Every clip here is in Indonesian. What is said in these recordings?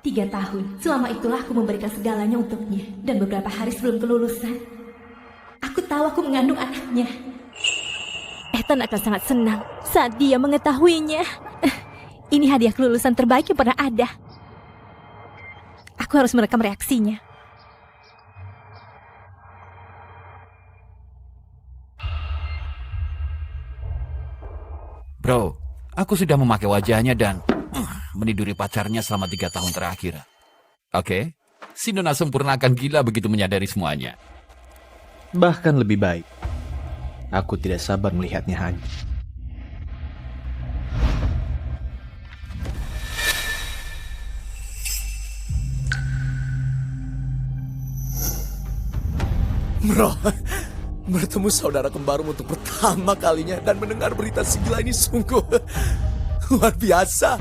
3 tahun. Selama itulah aku memberikan segalanya untuknya. Dan beberapa hari sebelum kelulusan, aku tahu aku mengandung anaknya. Ethan akan sangat senang saat dia mengetahuinya. Ini hadiah kelulusan terbaik yang pernah ada. Aku harus merekam reaksinya. Bro, aku sudah memakai wajahnya dan meniduri pacarnya selama 3 tahun terakhir. Oke, si Nona sempurna akan gila begitu menyadari semuanya. Bahkan lebih baik. Aku tidak sabar melihatnya hancur. Bro, bertemu saudara kembarmu untuk pertama kalinya dan mendengar berita segila ini sungguh luar biasa.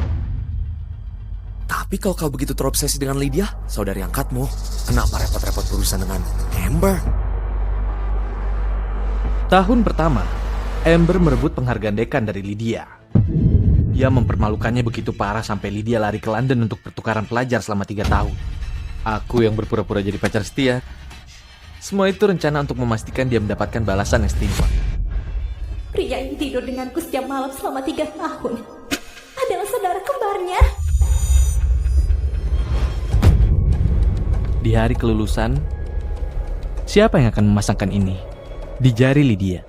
Tapi kalau kau begitu terobsesi dengan Lydia, saudari angkatmu, kenapa repot-repot berurusan dengan Amber? Tahun pertama, Amber merebut penghargaan dekan dari Lydia. Dia mempermalukannya begitu parah sampai Lydia lari ke London untuk pertukaran pelajar selama 3 tahun. Aku yang berpura-pura jadi pacar setia. Semua itu rencana untuk memastikan dia mendapatkan balasan yang setimpal. Pria yang tidur denganku setiap malam selama 3 tahun adalah saudara kembarnya. Di hari kelulusan, siapa yang akan memasangkan ini di jari Lydia?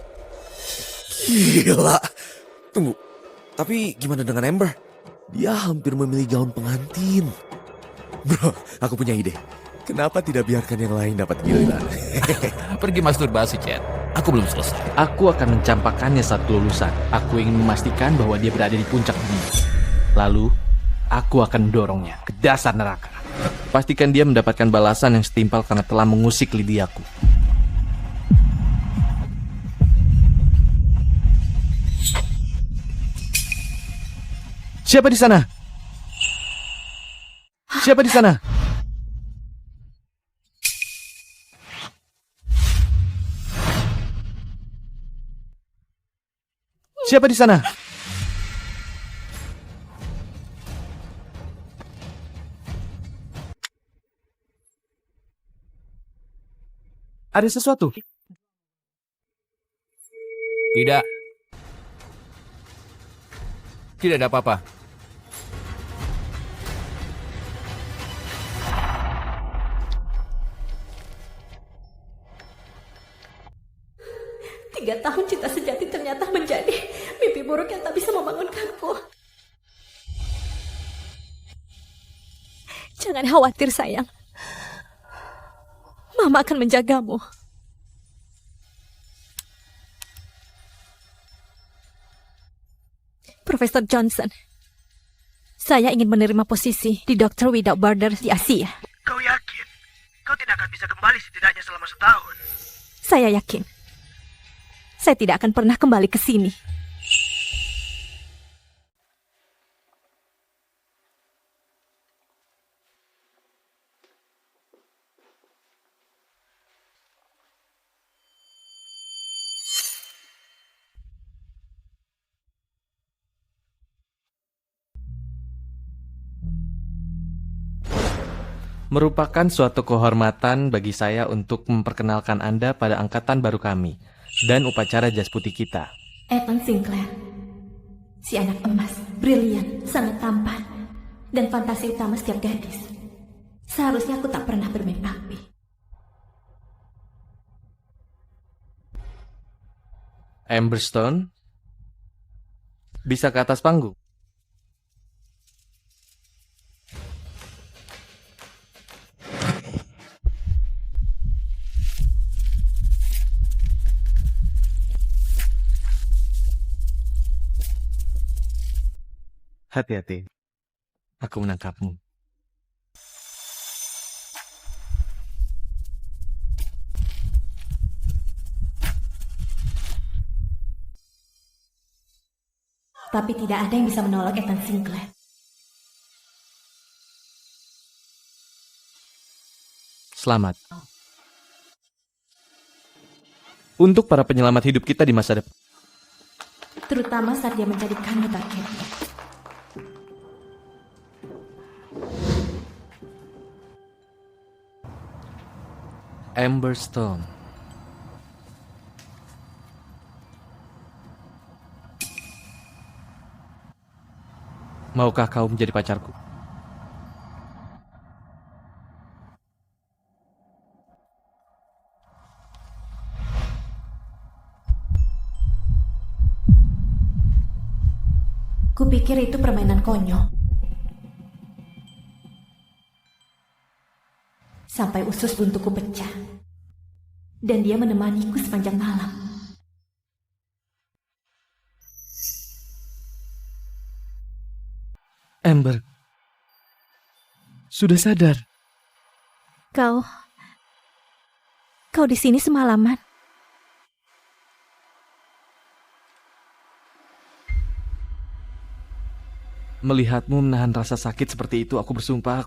Gila. Tunggu, tapi gimana dengan Amber? Dia hampir memilih gaun pengantin. Bro, aku punya ide. Kenapa tidak biarkan yang lain dapat giliran? Pergi masturbasi, Chad. Aku belum selesai. Aku akan mencampakkannya saat kelulusan. Aku ingin memastikan bahwa dia berada di puncak dunia. Lalu, aku akan mendorongnya ke dasar neraka. Pastikan dia mendapatkan balasan yang setimpal karena telah mengusik Lydiaku. Siapa di sana? Siapa di sana? Siapa di sana? Ada sesuatu? Tidak. Tidak ada apa-apa. Tiga tahun cinta sejati ternyata menjadi mimpi buruk yang tak bisa membangunkanku. Jangan khawatir, sayang. Mama akan menjagamu. Profesor Johnson, saya ingin menerima posisi di Doctor Without Borders di Asia. Kau yakin? Kau tidak akan bisa kembali setidaknya selama setahun. Saya yakin. Saya tidak akan pernah kembali ke sini. Merupakan suatu kehormatan bagi saya untuk memperkenalkan Anda pada angkatan baru kami dan upacara jas putih kita. Ethan Sinclair, si anak emas, brilian, sangat tampan, dan fantasi utama setiap gadis. Seharusnya aku tak pernah bermimpi. Amber Stone, bisa ke atas panggung? Hati-hati, aku menangkapmu. Tapi tidak ada yang bisa menolak Ethan Sinclair. Selamat. Untuk para penyelamat hidup kita di masa depan. Terutama saat dia menjadikanmu targetnya. Amberstone. Maukah kau menjadi pacarku? Kupikir itu permainan konyol. Sampai usus buntuku pecah. Dan dia menemaniku sepanjang malam. Amber, sudah sadar? Kau di sini semalaman. Melihatmu menahan rasa sakit seperti itu, aku bersumpah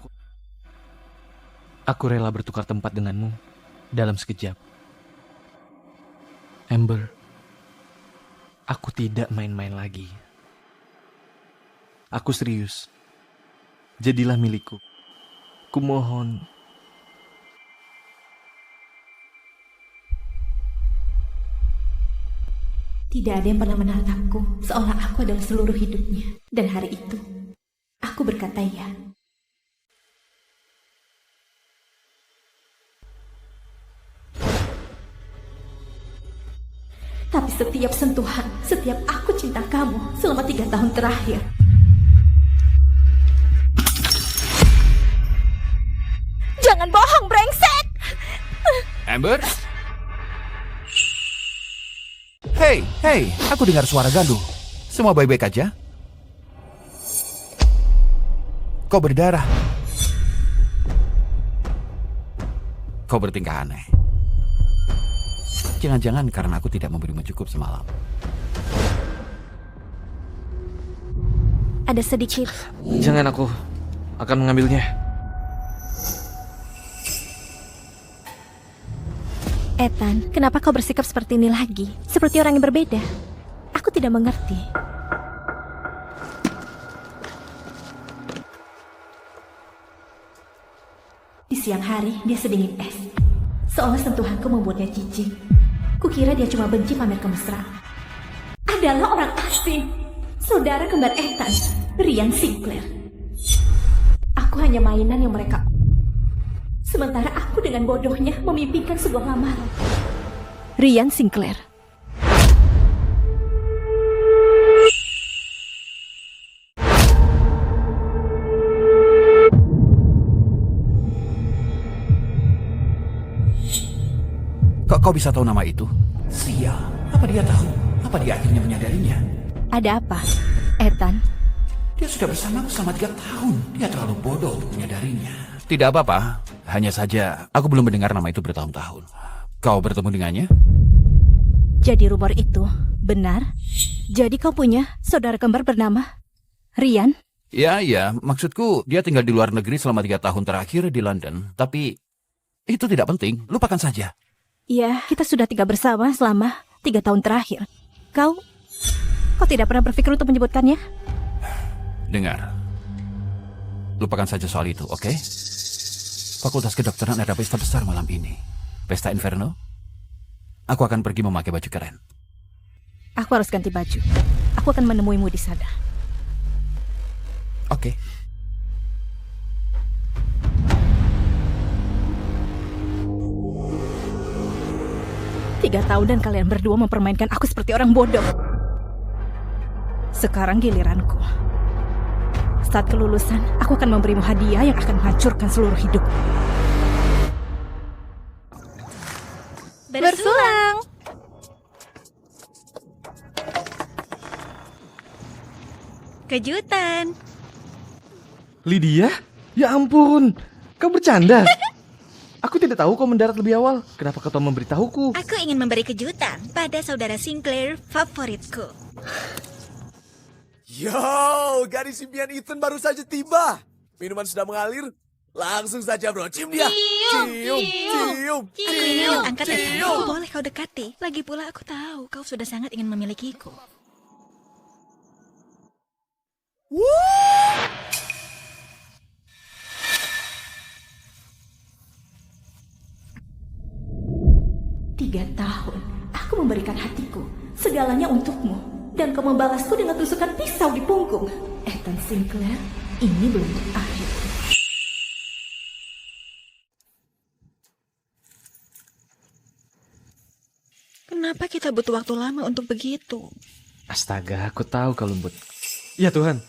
aku rela bertukar tempat denganmu dalam sekejap. Amber, aku tidak main-main lagi. Aku serius. Jadilah milikku. Kumohon. Tidak ada yang pernah menatapku seolah aku adalah seluruh hidupnya. Dan hari itu, aku berkata ya. Tapi setiap sentuhan, setiap aku cinta kamu selama 3 tahun terakhir. Jangan bohong, brengsek! Amber? Hei, aku dengar suara gaduh. Semua baik-baik aja? Kau berdarah. Kau bertingkah aneh. Jangan-jangan karena aku tidak memberimu cukup semalam. Ada sedikit. Jangan, aku akan mengambilnya. Ethan, kenapa kau bersikap seperti ini lagi? Seperti orang yang berbeda. Aku tidak mengerti. Di siang hari, dia sedingin es. Seolah sentuhanku membuatnya jijik. Kukira dia cuma benci pamer kemesraan. Adalah orang asing. Saudara kembar Ethan, Ryan Sinclair. Aku hanya mainan yang mereka... Sementara aku dengan bodohnya memimpikan sebuah lamaran. Ryan Sinclair. Kau bisa tahu nama itu? Sial, apa dia tahu? Apa dia akhirnya menyadarinya? Ada apa, Ethan? Dia sudah bersamaku selama 3 tahun. Dia terlalu bodoh untuk menyadarinya. Tidak apa-apa. Hanya saja, aku belum mendengar nama itu bertahun-tahun. Kau bertemu dengannya? Jadi rumor itu benar? Jadi kau punya saudara kembar bernama Ryan? Ya. Maksudku, dia tinggal di luar negeri selama 3 tahun terakhir di London. Tapi, itu tidak penting. Lupakan saja. Ya, kita sudah tinggal bersama selama 3 tahun terakhir. Kau tidak pernah berpikir untuk menyebutkannya? Dengar. Lupakan saja soal itu, oke? Fakultas Kedokteran ada pesta besar malam ini. Pesta Inferno. Aku akan pergi memakai baju keren. Aku harus ganti baju. Aku akan menemuimu di sana. Oke. Tiga tahun dan kalian berdua mempermainkan aku seperti orang bodoh. Sekarang giliranku. Saat kelulusan, aku akan memberimu hadiah yang akan menghancurkan seluruh hidup. Bersulang! Kejutan. Lydia? Ya ampun, kau bercanda? Aku tidak tahu kau mendarat lebih awal. Kenapa kau tak memberitahuku? Aku ingin memberi kejutan pada saudara Sinclair favoritku. Yo, gadis impian Ethan baru saja tiba. Minuman sudah mengalir. Langsung saja bro, cium dia. Cium. Aku ingin kau angkat Ethan. Boleh kau dekati. Lagi pula aku tahu kau sudah sangat ingin memilikiku. 3 tahun, aku memberikan hatiku, segalanya untukmu. Dan kau membalasku dengan tusukan pisau di punggung. Ethan Sinclair, ini belum berakhir. Kenapa kita butuh waktu lama untuk begitu? Astaga, aku tahu kau lembut. Ya Tuhan.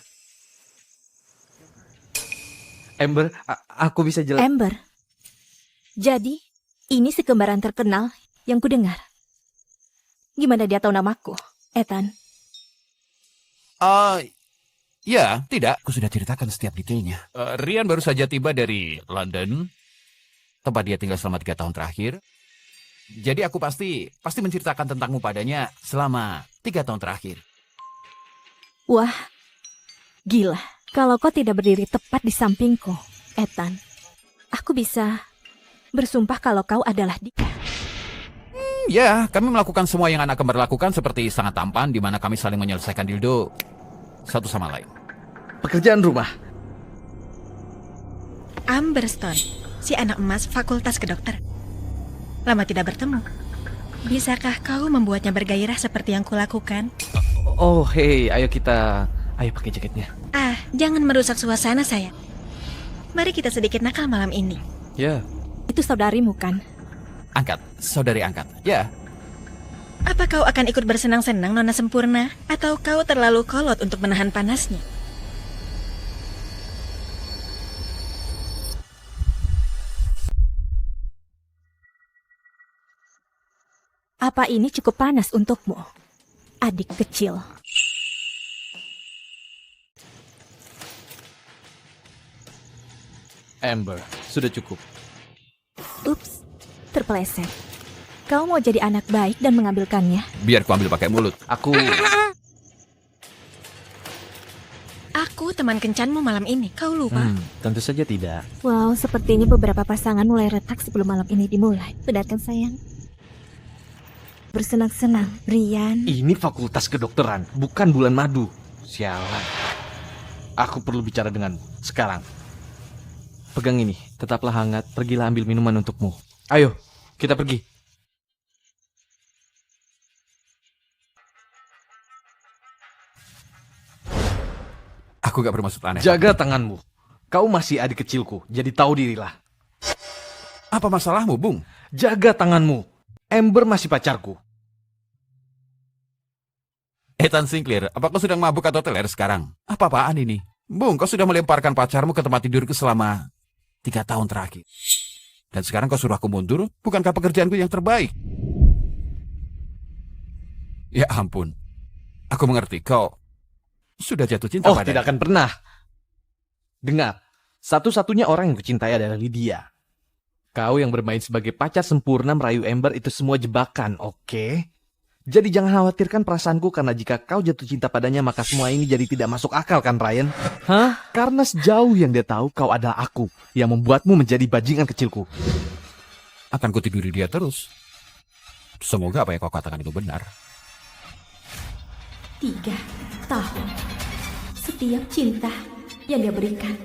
Amber, aku bisa jelas. Amber. Jadi, ini si kembaran terkenal yang kudengar. Gimana dia tahu namaku, Ethan? Ya, tidak. Aku sudah ceritakan setiap detailnya. Rian baru saja tiba dari London, tempat dia tinggal selama 3 tahun terakhir. Jadi aku pasti menceritakan tentangmu padanya selama 3 tahun terakhir. Wah, gila. Kalau kau tidak berdiri tepat di sampingku, Ethan, aku bisa bersumpah kalau kau adalah dia. Ya, kami melakukan semua yang anak kembar lakukan seperti sangat tampan, di mana kami saling menyelesaikan dildo satu sama lain. Pekerjaan rumah. Amberstone, si anak emas fakultas kedokteran. Lama tidak bertemu. Bisakah kau membuatnya bergairah seperti yang kulakukan? Oh, hey, ayo pakai jaketnya. Jangan merusak suasana, sayang. Mari kita sedikit nakal malam ini. Ya. Itu saudarimu kan? Angkat, saudari angkat. Ya, Apa kau akan ikut bersenang-senang, Nona Sempurna? Atau kau terlalu kolot untuk menahan panasnya? Apa ini cukup panas untukmu, adik kecil? Amber, sudah cukup. Ups, terpeleset. Kau mau jadi anak baik dan mengambilkannya? biar ku ambil pakai mulut. Aku teman kencanmu malam ini, kau lupa? Tentu saja tidak. Wow, sepertinya beberapa pasangan mulai retak sebelum malam ini dimulai. Benar kan, sayang? Bersenang-senang, Brian. Ini fakultas kedokteran, bukan bulan madu. Sialan. Aku perlu bicara denganmu sekarang. Pegang ini, tetaplah hangat. Pergilah ambil minuman untukmu. Ayo, kita pergi. Aku gak bermaksud aneh. Jaga tanganmu. Kau masih adik kecilku, jadi tahu dirilah. Apa masalahmu, Bung? Jaga tanganmu. Amber masih pacarku. Ethan Sinclair, apa kau sedang mabuk atau teler sekarang? Apa-apaan ini? Bung, kau sudah melemparkan pacarmu ke tempat tidurku selama 3 tahun terakhir. Dan sekarang kau suruh aku mundur? Bukankah pekerjaanku yang terbaik? Ya ampun. Aku mengerti, kau sudah jatuh cinta Oh, padanya. tidak akan pernah. Dengar, satu-satunya orang yang kucintai adalah Lydia. Kau yang bermain sebagai pacar sempurna merayu Amber itu semua jebakan, oke? Jadi jangan khawatirkan perasaanku karena jika kau jatuh cinta padanya maka semua ini jadi tidak masuk akal kan, Ryan? Hah? Karena sejauh yang dia tahu kau adalah aku yang membuatmu menjadi bajingan kecilku. Akan kutiduri dia terus. Semoga apa yang kau katakan itu benar. 3 tahun. Setiap cinta yang dia berikan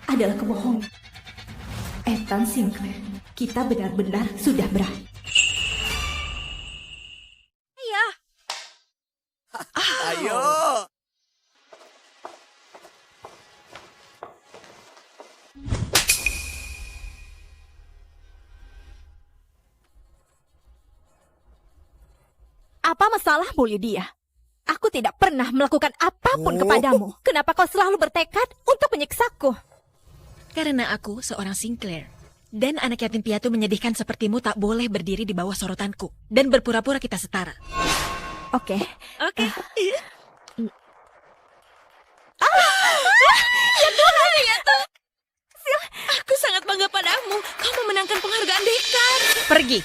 adalah kebohongan. Ethan Sinclair, kita benar-benar sudah berakhir. Ayo. Apa masalahmu, Lydia? Aku tidak pernah melakukan apapun kepadamu. Kenapa kau selalu bertekad untuk menyiksaku? Karena aku seorang Sinclair. Dan anak yatim piatu menyedihkan sepertimu tak boleh berdiri di bawah sorotanku. Dan berpura-pura kita setara. Oke. Oke. Aku sangat bangga padamu. Kau memenangkan penghargaan dekan. Pergi.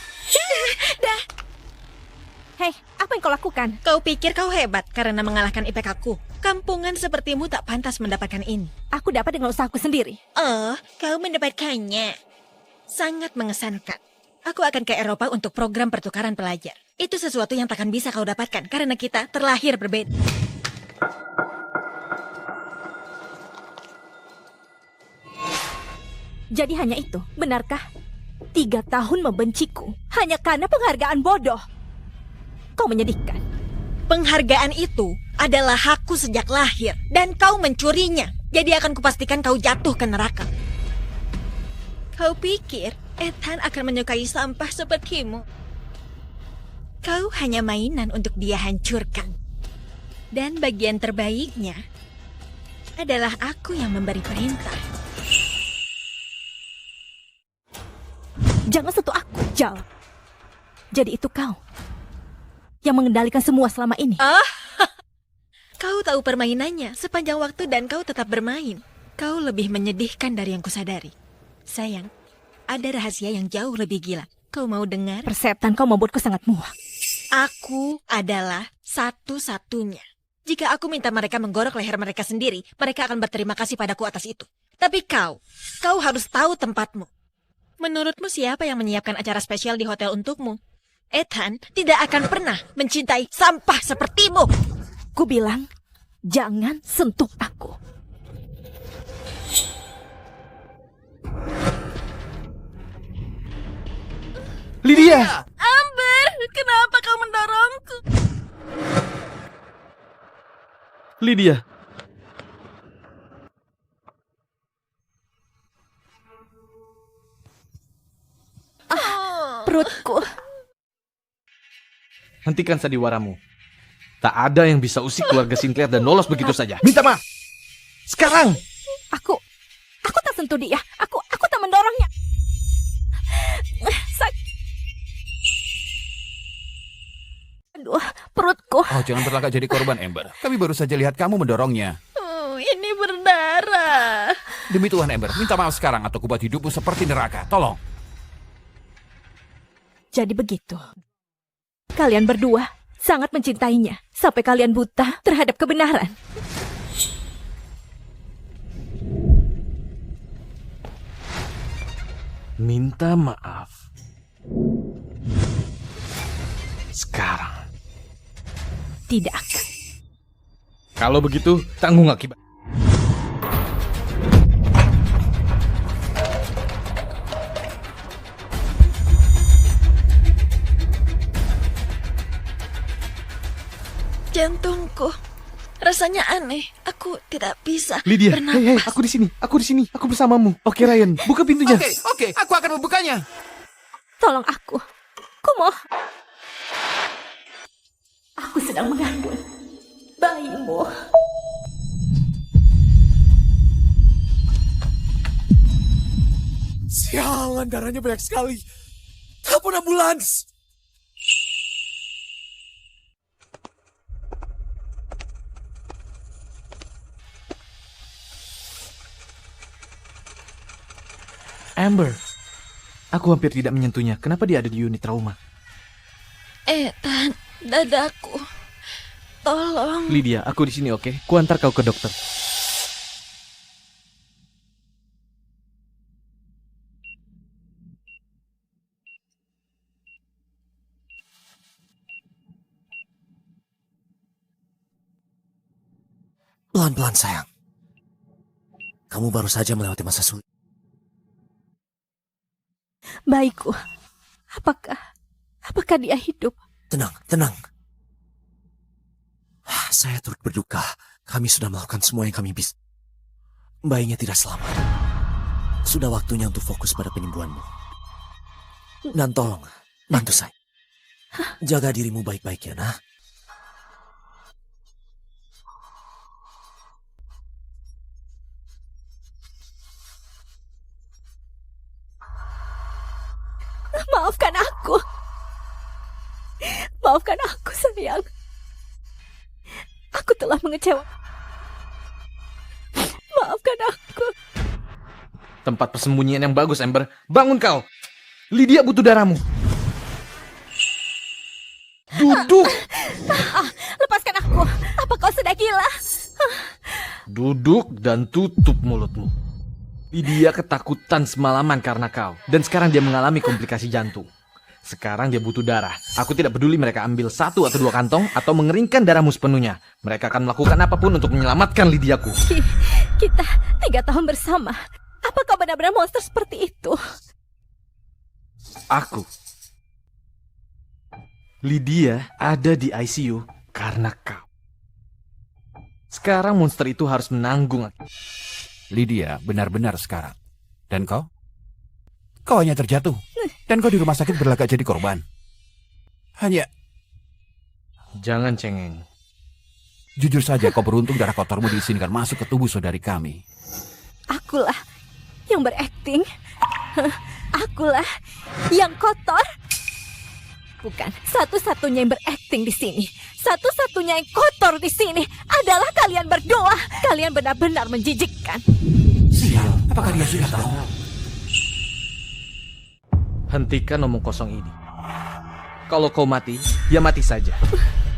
Hei, apa yang kau lakukan? Kau pikir kau hebat karena mengalahkan IPK aku. Kampungan sepertimu tak pantas mendapatkan ini. Aku dapat dengan usahaku sendiri. Oh, kau mendapatkannya. Sangat mengesankan. Aku akan ke Eropa untuk program pertukaran pelajar. Itu sesuatu yang takkan bisa kau dapatkan karena kita terlahir berbeda. Jadi hanya itu, benarkah? 3 tahun membenciku hanya karena penghargaan bodoh. Kau menyedihkan. Penghargaan itu adalah hakku sejak lahir dan kau mencurinya. Jadi akan kupastikan kau jatuh ke neraka. Kau pikir Ethan akan menyukai sampah sepertimu? Kau hanya mainan untuk dia hancurkan. Dan bagian terbaiknya adalah aku yang memberi perintah. Jangan sentuh aku, Jal. Jadi itu kau yang mengendalikan semua selama ini. Kau tahu permainannya sepanjang waktu dan kau tetap bermain. Kau lebih menyedihkan dari yang kusadari. Sayang, ada rahasia yang jauh lebih gila. Kau mau dengar? Persetan kau membuatku sangat muak. Aku adalah satu-satunya. Jika aku minta mereka menggorok leher mereka sendiri, mereka akan berterima kasih padaku atas itu. Tapi kau harus tahu tempatmu. Menurutmu siapa yang menyiapkan acara spesial di hotel untukmu? Ethan tidak akan pernah mencintai sampah sepertimu. Ku bilang, jangan sentuh aku. Lydia! Amber, kenapa kau mendorongku? Lydia! Perutku. Hentikan sandiwaramu. Tak ada yang bisa usik keluarga Sinclair dan lolos begitu saja. Minta maaf! Sekarang! Aku tak sentuh dia. Aku tak mendorongnya. Aduh, perutku. Oh, jangan berlagak jadi korban, Amber. Kami baru saja lihat kamu mendorongnya. Oh, ini berdarah. Demi Tuhan, Amber, minta maaf sekarang atau kubuat hidupmu seperti neraka. Tolong. Jadi begitu. Kalian berdua sangat mencintainya sampai kalian buta terhadap kebenaran. Minta maaf. Sekarang. Tidak akan. Kalau begitu, tanggung akibat. Jantungku rasanya aneh. Aku tidak bisa Lydia, bernapas. hei, aku di sini, aku bersamamu. Oke, Ryan, buka pintunya. Oke, aku akan membukanya. Tolong aku. Kumoh. Aku sedang mengandung bayimu. Sialan, darahnya banyak sekali. Telepon ambulans. Amber, aku hampir tidak menyentuhnya. Kenapa dia ada di unit trauma? Ethan, dadaku. Tolong. Lydia, aku di sini, oke? Ku antar kau ke dokter. Pelan-pelan, sayang. Kamu baru saja melewati masa sulit. Baikku. Apakah dia hidup? Tenang. Saya turut berduka. Kami sudah melakukan semua yang kami bisa. Bayinya tidak selamat. Sudah waktunya untuk fokus pada penyembuhanmu. Dan tolong, bantu saya. Jaga dirimu baik-baik ya, nah. Maafkan aku. Maafkan aku, sayang. Aku telah mengecewakan. Maafkan aku. Tempat persembunyian yang bagus, Amber. Bangun kau. Lydia butuh darahmu. Duduk. Lepaskan aku. Apa kau sudah gila? Duduk dan tutup mulutmu. Lydia ketakutan semalaman karena kau. Dan sekarang dia mengalami komplikasi jantung. Sekarang dia butuh darah. Aku tidak peduli mereka ambil 1 atau 2 kantong atau mengeringkan darahmu sepenuhnya. Mereka akan melakukan apapun untuk menyelamatkan Lydiaku. Kita 3 tahun bersama. Apa kau benar-benar monster seperti itu? Aku. Lydia ada di ICU karena kau. Sekarang monster itu harus menanggung. Lydia benar-benar sekarat. Dan kau? Kau hanya terjatuh. Dan kau di rumah sakit berlagak jadi korban. Hanya... Jangan cengeng. Jujur saja kau beruntung darah kotormu diizinkan masuk ke tubuh saudari kami. Akulah yang berakting. Akulah yang kotor. Bukan, satu-satunya yang berakting di sini, satu-satunya yang kotor di sini adalah kalian berdua. Kalian benar-benar menjijikkan. Sial, apakah dia sudah tahu? Hentikan omong kosong ini. Kalau kau mati, ya mati saja.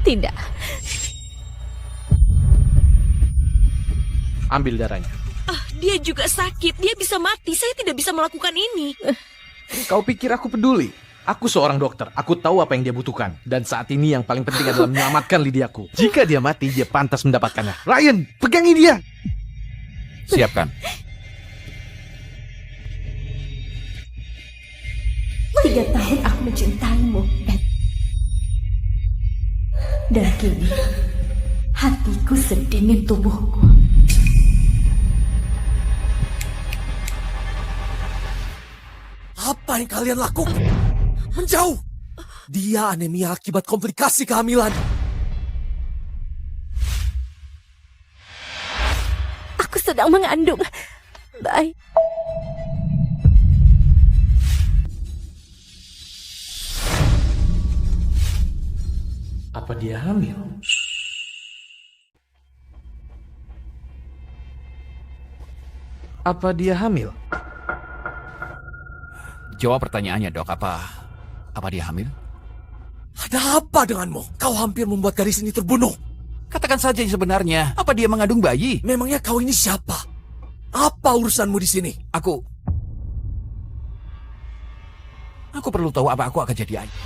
Tidak. Ambil darahnya. Dia juga sakit, dia bisa mati. Saya tidak bisa melakukan ini. Kau pikir aku peduli? Aku seorang dokter, aku tahu apa yang dia butuhkan. Dan saat ini yang paling penting adalah menyelamatkan Lydiaku. Jika dia mati, dia pantas mendapatkannya. Ryan, pegangi dia! Siapkan. 3 tahun aku mencintaimu, Ed. Dan kini, hatiku sedingin tubuhku. Apa yang kalian lakukan? Menjauh! Dia anemia akibat komplikasi kehamilan. Aku sedang mengandung bayi. Apa dia hamil? Apa dia hamil? Jawab pertanyaannya, Dok. Apa dia hamil? Ada apa denganmu? Kau hampir membuat gadis ini terbunuh. Katakan saja yang sebenarnya. Apa dia mengandung bayi? Memangnya kau ini siapa? Apa urusanmu di sini? Aku perlu tahu apa aku akan jadi ayah.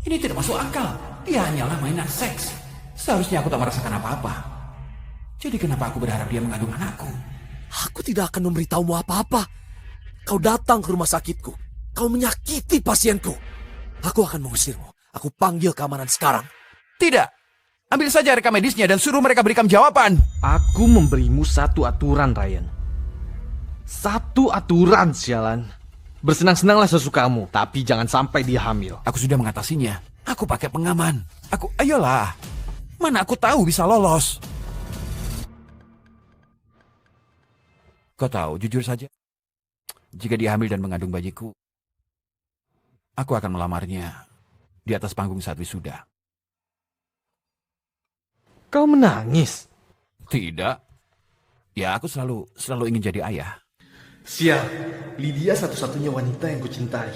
Ini tidak masuk akal. Dia hanyalah mainan seks. Seharusnya aku tak merasakan apa-apa. Jadi kenapa aku berharap dia mengandung anakku? Aku tidak akan memberitahumu apa-apa. Kau datang ke rumah sakitku. Kau menyakiti pasienku. Aku akan mengusirmu. Aku panggil keamanan sekarang. Tidak. Ambil saja rekam medisnya dan suruh mereka berikan jawaban. Aku memberimu satu aturan, Ryan. Satu aturan, sialan. Bersenang-senanglah sesukamu, tapi jangan sampai dia hamil. Aku sudah mengatasinya. Aku pakai pengaman. Ayolah. Mana aku tahu bisa lolos. Kau tahu, jujur saja. Jika dia hamil dan mengandung bayiku, aku akan melamarnya di atas panggung saat wisuda. Kau menangis? Tidak. Ya, aku selalu ingin jadi ayah. Sial, Lydia satu-satunya wanita yang kucintai.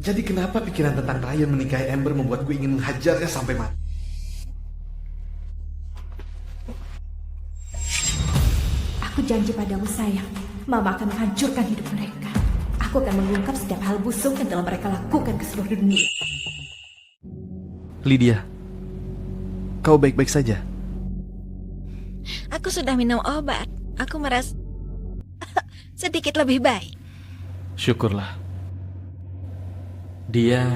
Jadi kenapa pikiran tentang Ryan menikahi Amber membuatku ingin menghajarnya sampai mati? Aku janji padamu, sayang. Mama akan menghancurkan hidup mereka. Aku akan mengungkap setiap hal busuk yang telah mereka lakukan ke seluruh dunia. Lydia, kau baik-baik saja? Aku sudah minum obat. Aku merasa sedikit lebih baik. Syukurlah. Dia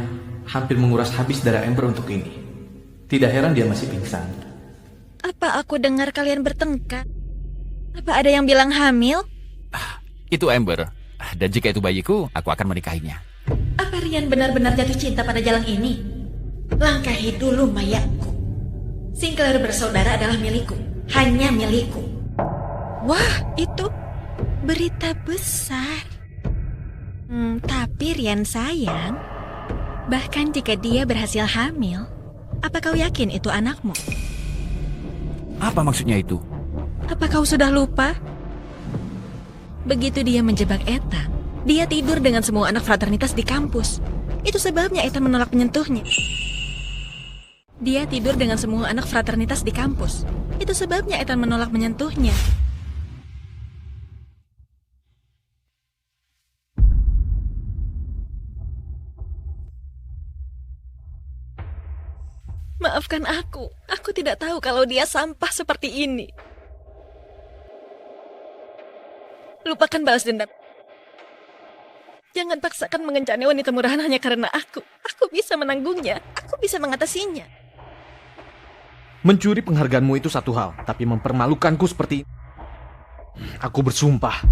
hampir menguras habis darah Amber untuk ini. Tidak heran dia masih pingsan. Apa aku dengar kalian bertengkar? Apa ada yang bilang hamil? Itu Amber. Dan jika itu bayiku, aku akan menikahinya. Apa Rian benar-benar jatuh cinta pada jalan ini? Langkahi dulu mayatku. Sinclair bersaudara adalah milikku. Hanya milikku. Wah, itu berita besar. Tapi Rian sayang, bahkan jika dia berhasil hamil, apa kau yakin itu anakmu? Apa maksudnya itu? Apa kau sudah lupa? Begitu dia menjebak Ethan, dia tidur dengan semua anak fraternitas di kampus. Itu sebabnya Ethan menolak menyentuhnya. Dia tidur dengan semua anak fraternitas di kampus. Itu sebabnya Ethan menolak menyentuhnya. Maafkan aku tidak tahu kalau dia sampah seperti ini. Lupakan balas dendam. Jangan paksakan mengencani wanita murahan hanya karena aku. Aku bisa menanggungnya. Aku bisa mengatasinya. Mencuri penghargaanmu itu satu hal, tapi mempermalukanku seperti... Aku bersumpah.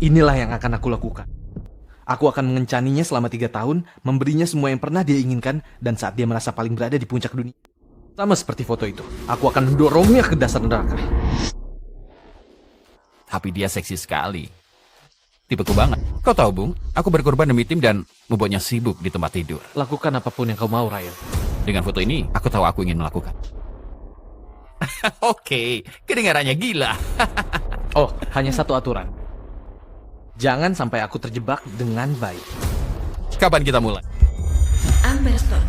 Inilah yang akan aku lakukan. Aku akan mengencaninya selama 3 tahun, memberinya semua yang pernah dia inginkan, dan saat dia merasa paling berada di puncak dunia. Sama seperti foto itu, aku akan mendorongnya ke dasar neraka. Tapi dia seksi sekali. Tipeku banget. Kau tahu, Bung, aku berkorban demi tim dan membuatnya sibuk di tempat tidur. Lakukan apapun yang kau mau, Ryan. Dengan foto ini, aku tahu aku ingin melakukan. Oke, kedengarannya gila. Oh, hanya satu aturan. Jangan sampai aku terjebak dengan baik. Kapan kita mulai? Amberstone,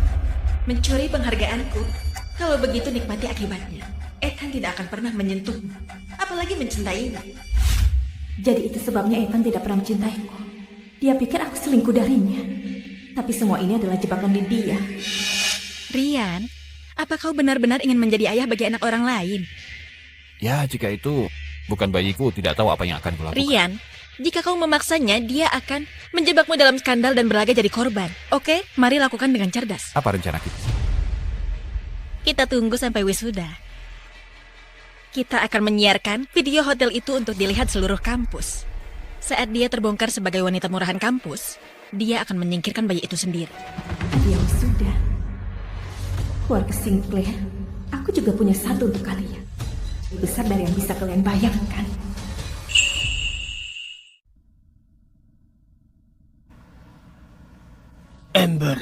mencuri penghargaanku. Kalau begitu nikmati akibatnya. Ethan tidak akan pernah menyentuhmu, apalagi mencintaimu. Jadi itu sebabnya Ethan tidak pernah mencintaiku. Dia pikir aku selingkuh darinya. Tapi semua ini adalah jebakan Lydia. Ryan, apa kau benar-benar ingin menjadi ayah bagi anak orang lain? Ya, jika itu bukan bayiku, tidak tahu apa yang akan kulakukan. Ryan, jika kau memaksanya, dia akan menjebakmu dalam skandal dan berlagak jadi korban. Oke, mari lakukan dengan cerdas. Apa rencana kita? Kita tunggu sampai wisuda. Kita akan menyiarkan video hotel itu untuk dilihat seluruh kampus. Saat dia terbongkar sebagai wanita murahan kampus, dia akan menyingkirkan bayi itu sendiri. Ya sudah. Keluarga Sinclair, aku juga punya satu untuk kalian. Lebih besar dari yang bisa kalian bayangkan. Amber,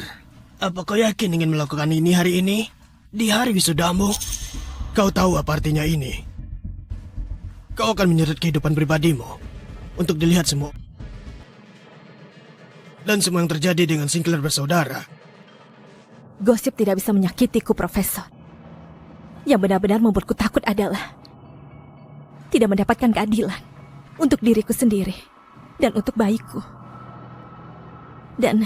apa kau yakin ingin melakukan ini hari ini? Di hari wisudamu? Kau tahu apa artinya ini? Kau akan menyeret kehidupan pribadimu untuk dilihat semua. Dan semua yang terjadi dengan Sinclair bersaudara. Gosip tidak bisa menyakitiku, Profesor. Yang benar-benar membuatku takut adalah tidak mendapatkan keadilan untuk diriku sendiri dan untuk bayiku. Dan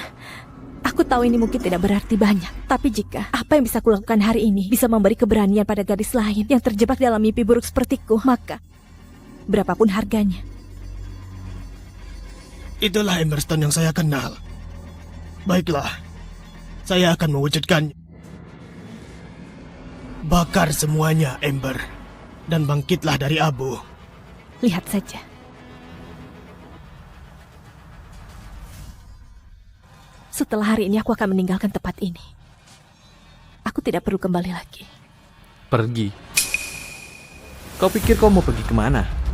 aku tahu ini mungkin tidak berarti banyak, tapi jika apa yang bisa kulakukan hari ini bisa memberi keberanian pada gadis lain yang terjebak dalam mimpi buruk sepertiku, maka berapapun harganya. Itulah Amberstone yang saya kenal. Baiklah, saya akan mewujudkannya. Bakar semuanya, Amber. Dan bangkitlah dari abu. Lihat saja. Setelah hari ini aku akan meninggalkan tempat ini. Aku tidak perlu kembali lagi. Pergi? Kau pikir kau mau pergi kemana?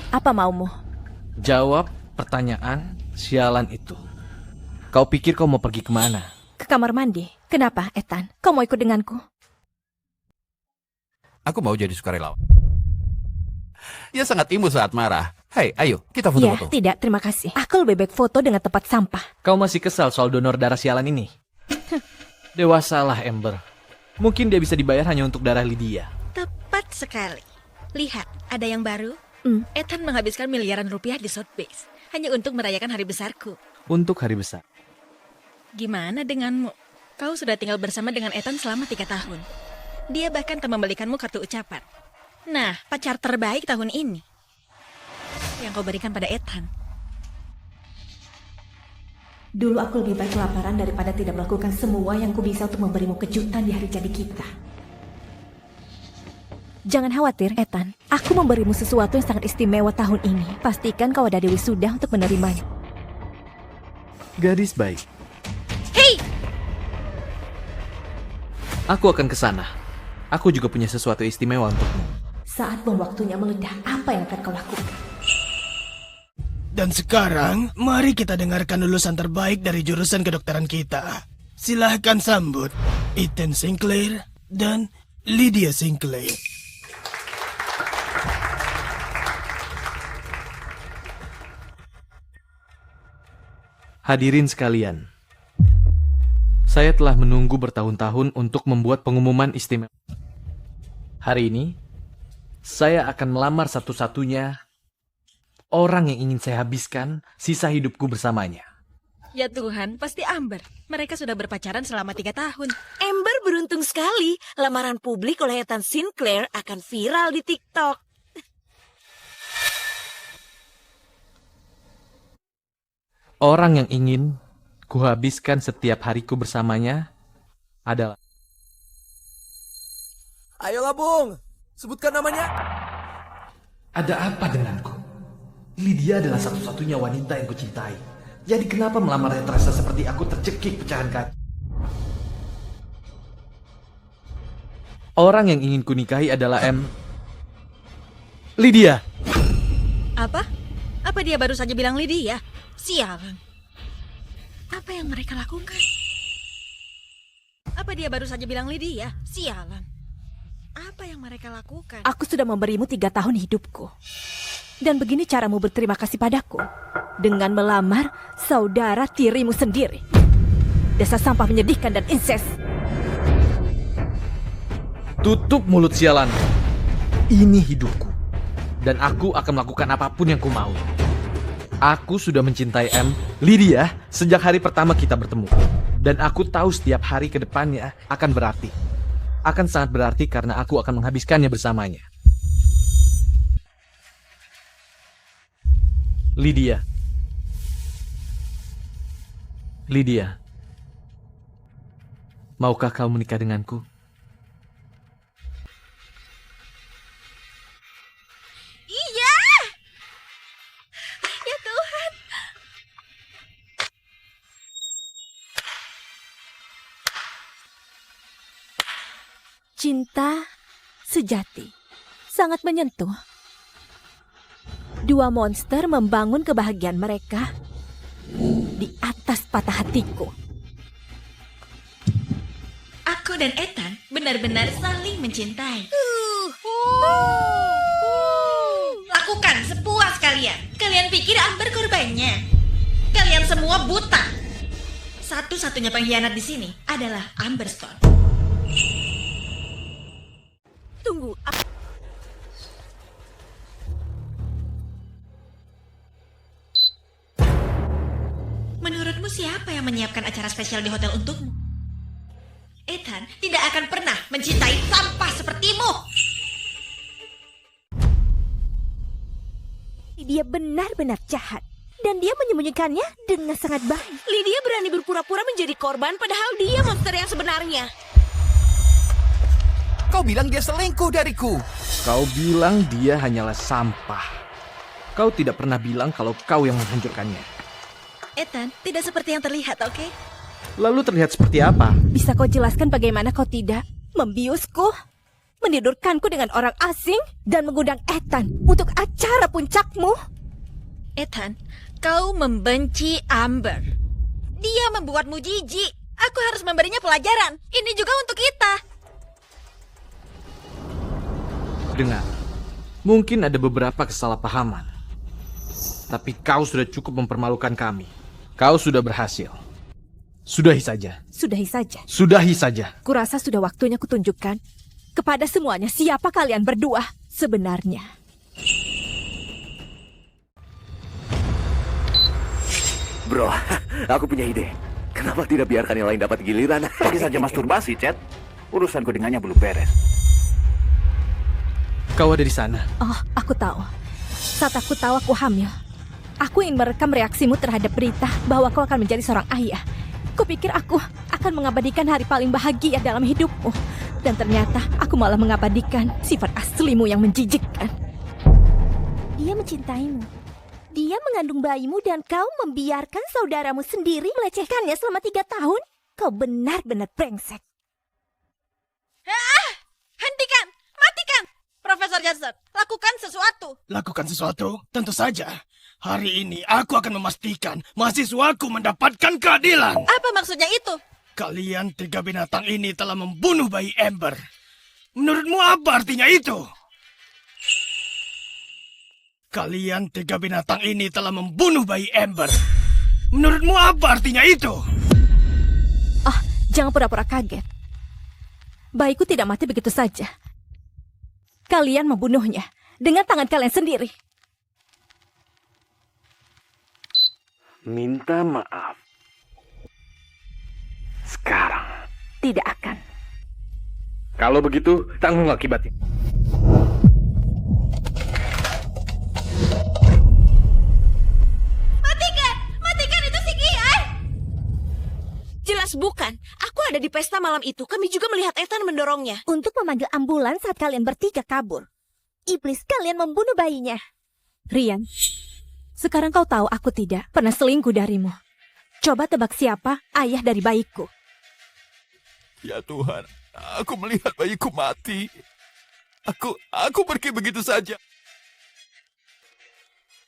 Apa maumu? Jawab pertanyaan sialan itu. Kau pikir kau mau pergi kemana? Ke kamar mandi. Kenapa, Ethan? Kau mau ikut denganku? Aku mau jadi sukarelawan. Dia sangat imut saat marah. Hei, ayo, kita Ya, foto-foto. tidak, terima kasih. Aku lebih baik foto dengan tempat sampah. Kau masih kesal soal donor darah sialan ini? Dewasalah, Amber. Mungkin dia bisa dibayar hanya untuk darah Lydia. Tepat sekali. Lihat, ada yang baru. Hmm. Ethan menghabiskan miliaran rupiah di South Base hanya untuk merayakan hari besarku. Untuk hari besar. Gimana denganmu? Kau sudah tinggal bersama dengan Ethan selama 3 tahun. Dia bahkan telah membelikanmu kartu ucapan. Nah, pacar terbaik tahun ini yang kau berikan pada Ethan. Dulu aku lebih baik kelaparan daripada tidak melakukan semua yang ku bisa untuk memberimu kejutan di hari jadi kita. Jangan khawatir, Ethan. Aku memberimu sesuatu yang sangat istimewa tahun ini. Pastikan kau ada di wisuda untuk menerimanya. Gadis baik. Hei! Aku akan ke sana. Aku juga punya sesuatu istimewa untukmu. Saat bom waktunya meledak, apa yang akan kau lakukan? Dan sekarang, mari kita dengarkan lulusan terbaik dari jurusan kedokteran kita. Silahkan sambut Ethan Sinclair dan Lydia Sinclair. Hadirin sekalian, saya telah menunggu bertahun-tahun untuk membuat pengumuman istimewa. Hari ini, saya akan melamar satu-satunya orang yang ingin saya habiskan sisa hidupku bersamanya. Ya Tuhan, pasti Amber. Mereka sudah berpacaran selama 3 tahun. Amber beruntung sekali. Lamaran publik oleh Ethan Sinclair akan viral di TikTok. Orang yang ingin kuhabiskan setiap hariku bersamanya adalah... Ayolah Bung, sebutkan namanya. Ada apa denganku? Lydia adalah satu-satunya wanita yang kucintai. Jadi kenapa melamarnya terasa seperti aku tercekik pecahan kaca? Orang yang ingin kunikahi adalah Lydia. Apa? Apa dia baru saja bilang Lydia? Sialan. Apa yang mereka lakukan? Apa dia baru saja bilang Lydia? Sialan. Apa yang mereka lakukan? Aku sudah memberimu 3 tahun hidupku. Dan begini caramu berterima kasih padaku. Dengan melamar saudara tirimu sendiri. Dasar sampah menyedihkan dan inses. Tutup mulut sialan. Ini hidupku. Dan aku akan melakukan apapun yang ku mau. Aku sudah mencintai Lydia sejak hari pertama kita bertemu. Dan aku tahu setiap hari ke depannya akan berarti. Akan sangat berarti karena aku akan menghabiskannya bersamanya. Lydia. Lydia. Maukah kau menikah denganku? Iya! Ya Tuhan. Cinta sejati. Sangat menyentuh. 2 monster membangun kebahagiaan mereka di atas patah hatiku. Aku dan Ethan benar-benar saling mencintai. Lakukan sepuas kalian. Kalian pikir Amber korbannya? Kalian semua buta. Satu-satunya pengkhianat di sini adalah Amber Stone. Tunggu. Menurutmu siapa yang menyiapkan acara spesial di hotel untukmu? Ethan tidak akan pernah mencintai sampah sepertimu. Dia benar-benar jahat. Dan dia menyembunyikannya dengan sangat baik. Lydia berani berpura-pura menjadi korban padahal dia monster yang sebenarnya. Kau bilang dia selingkuh dariku. Kau bilang dia hanyalah sampah. Kau tidak pernah bilang kalau kau yang menghancurkannya. Ethan tidak seperti yang terlihat, oke? Lalu terlihat seperti apa? Bisa kau jelaskan bagaimana kau tidak membiusku, menidurkanku dengan orang asing, dan mengundang Ethan untuk acara puncakmu? Ethan, kau membenci Amber. Dia membuatmu jijik. Aku harus memberinya pelajaran. Ini juga untuk kita. Dengar, mungkin ada beberapa kesalahpahaman. Tapi kau sudah cukup mempermalukan kami. Kau sudah berhasil. Sudahi saja. Sudahi saja. Sudahi saja. Kurasa sudah waktunya kutunjukkan kepada semuanya siapa kalian berdua sebenarnya. Bro, aku punya ide. Kenapa tidak biarkan yang lain dapat giliran? Pergi saja masturbasi, Chat. Urusanku dengannya belum beres. Kau ada di sana. Oh, aku tahu. Saat aku tahu aku hamil, aku ingin merekam reaksimu terhadap berita bahwa kau akan menjadi seorang ayah. Kupikir aku akan mengabadikan hari paling bahagia dalam hidupmu. Dan ternyata aku malah mengabadikan sifat aslimu yang menjijikkan. Dia mencintaimu. Dia mengandung bayimu dan kau membiarkan saudaramu sendiri melecehkannya selama 3 tahun? Kau benar-benar brengsek. Hentikan! Matikan! Profesor Johnson, lakukan sesuatu. Lakukan sesuatu? Tentu saja. Hari ini aku akan memastikan mahasiswaku mendapatkan keadilan. Apa maksudnya itu? Kalian 3 binatang ini telah membunuh bayi Amber. Menurutmu apa artinya itu? Kalian 3 binatang ini telah membunuh bayi Amber. Menurutmu apa artinya itu? Ah, jangan pura-pura kaget. Bayiku tidak mati begitu saja. Kalian membunuhnya dengan tangan kalian sendiri. Minta maaf. Kalau begitu, tanggung akibatnya. Matikan itu si Kiai. Jelas bukan. Aku ada di pesta malam itu. Kami juga melihat Ethan mendorongnya. Untuk memanggil ambulans saat kalian bertiga kabur. Iblis, kalian membunuh bayinya. Rian, sekarang kau tahu aku tidak pernah selingkuh darimu. Coba tebak siapa ayah dari bayiku. Ya Tuhan, aku melihat bayiku mati. Aku pergi begitu saja.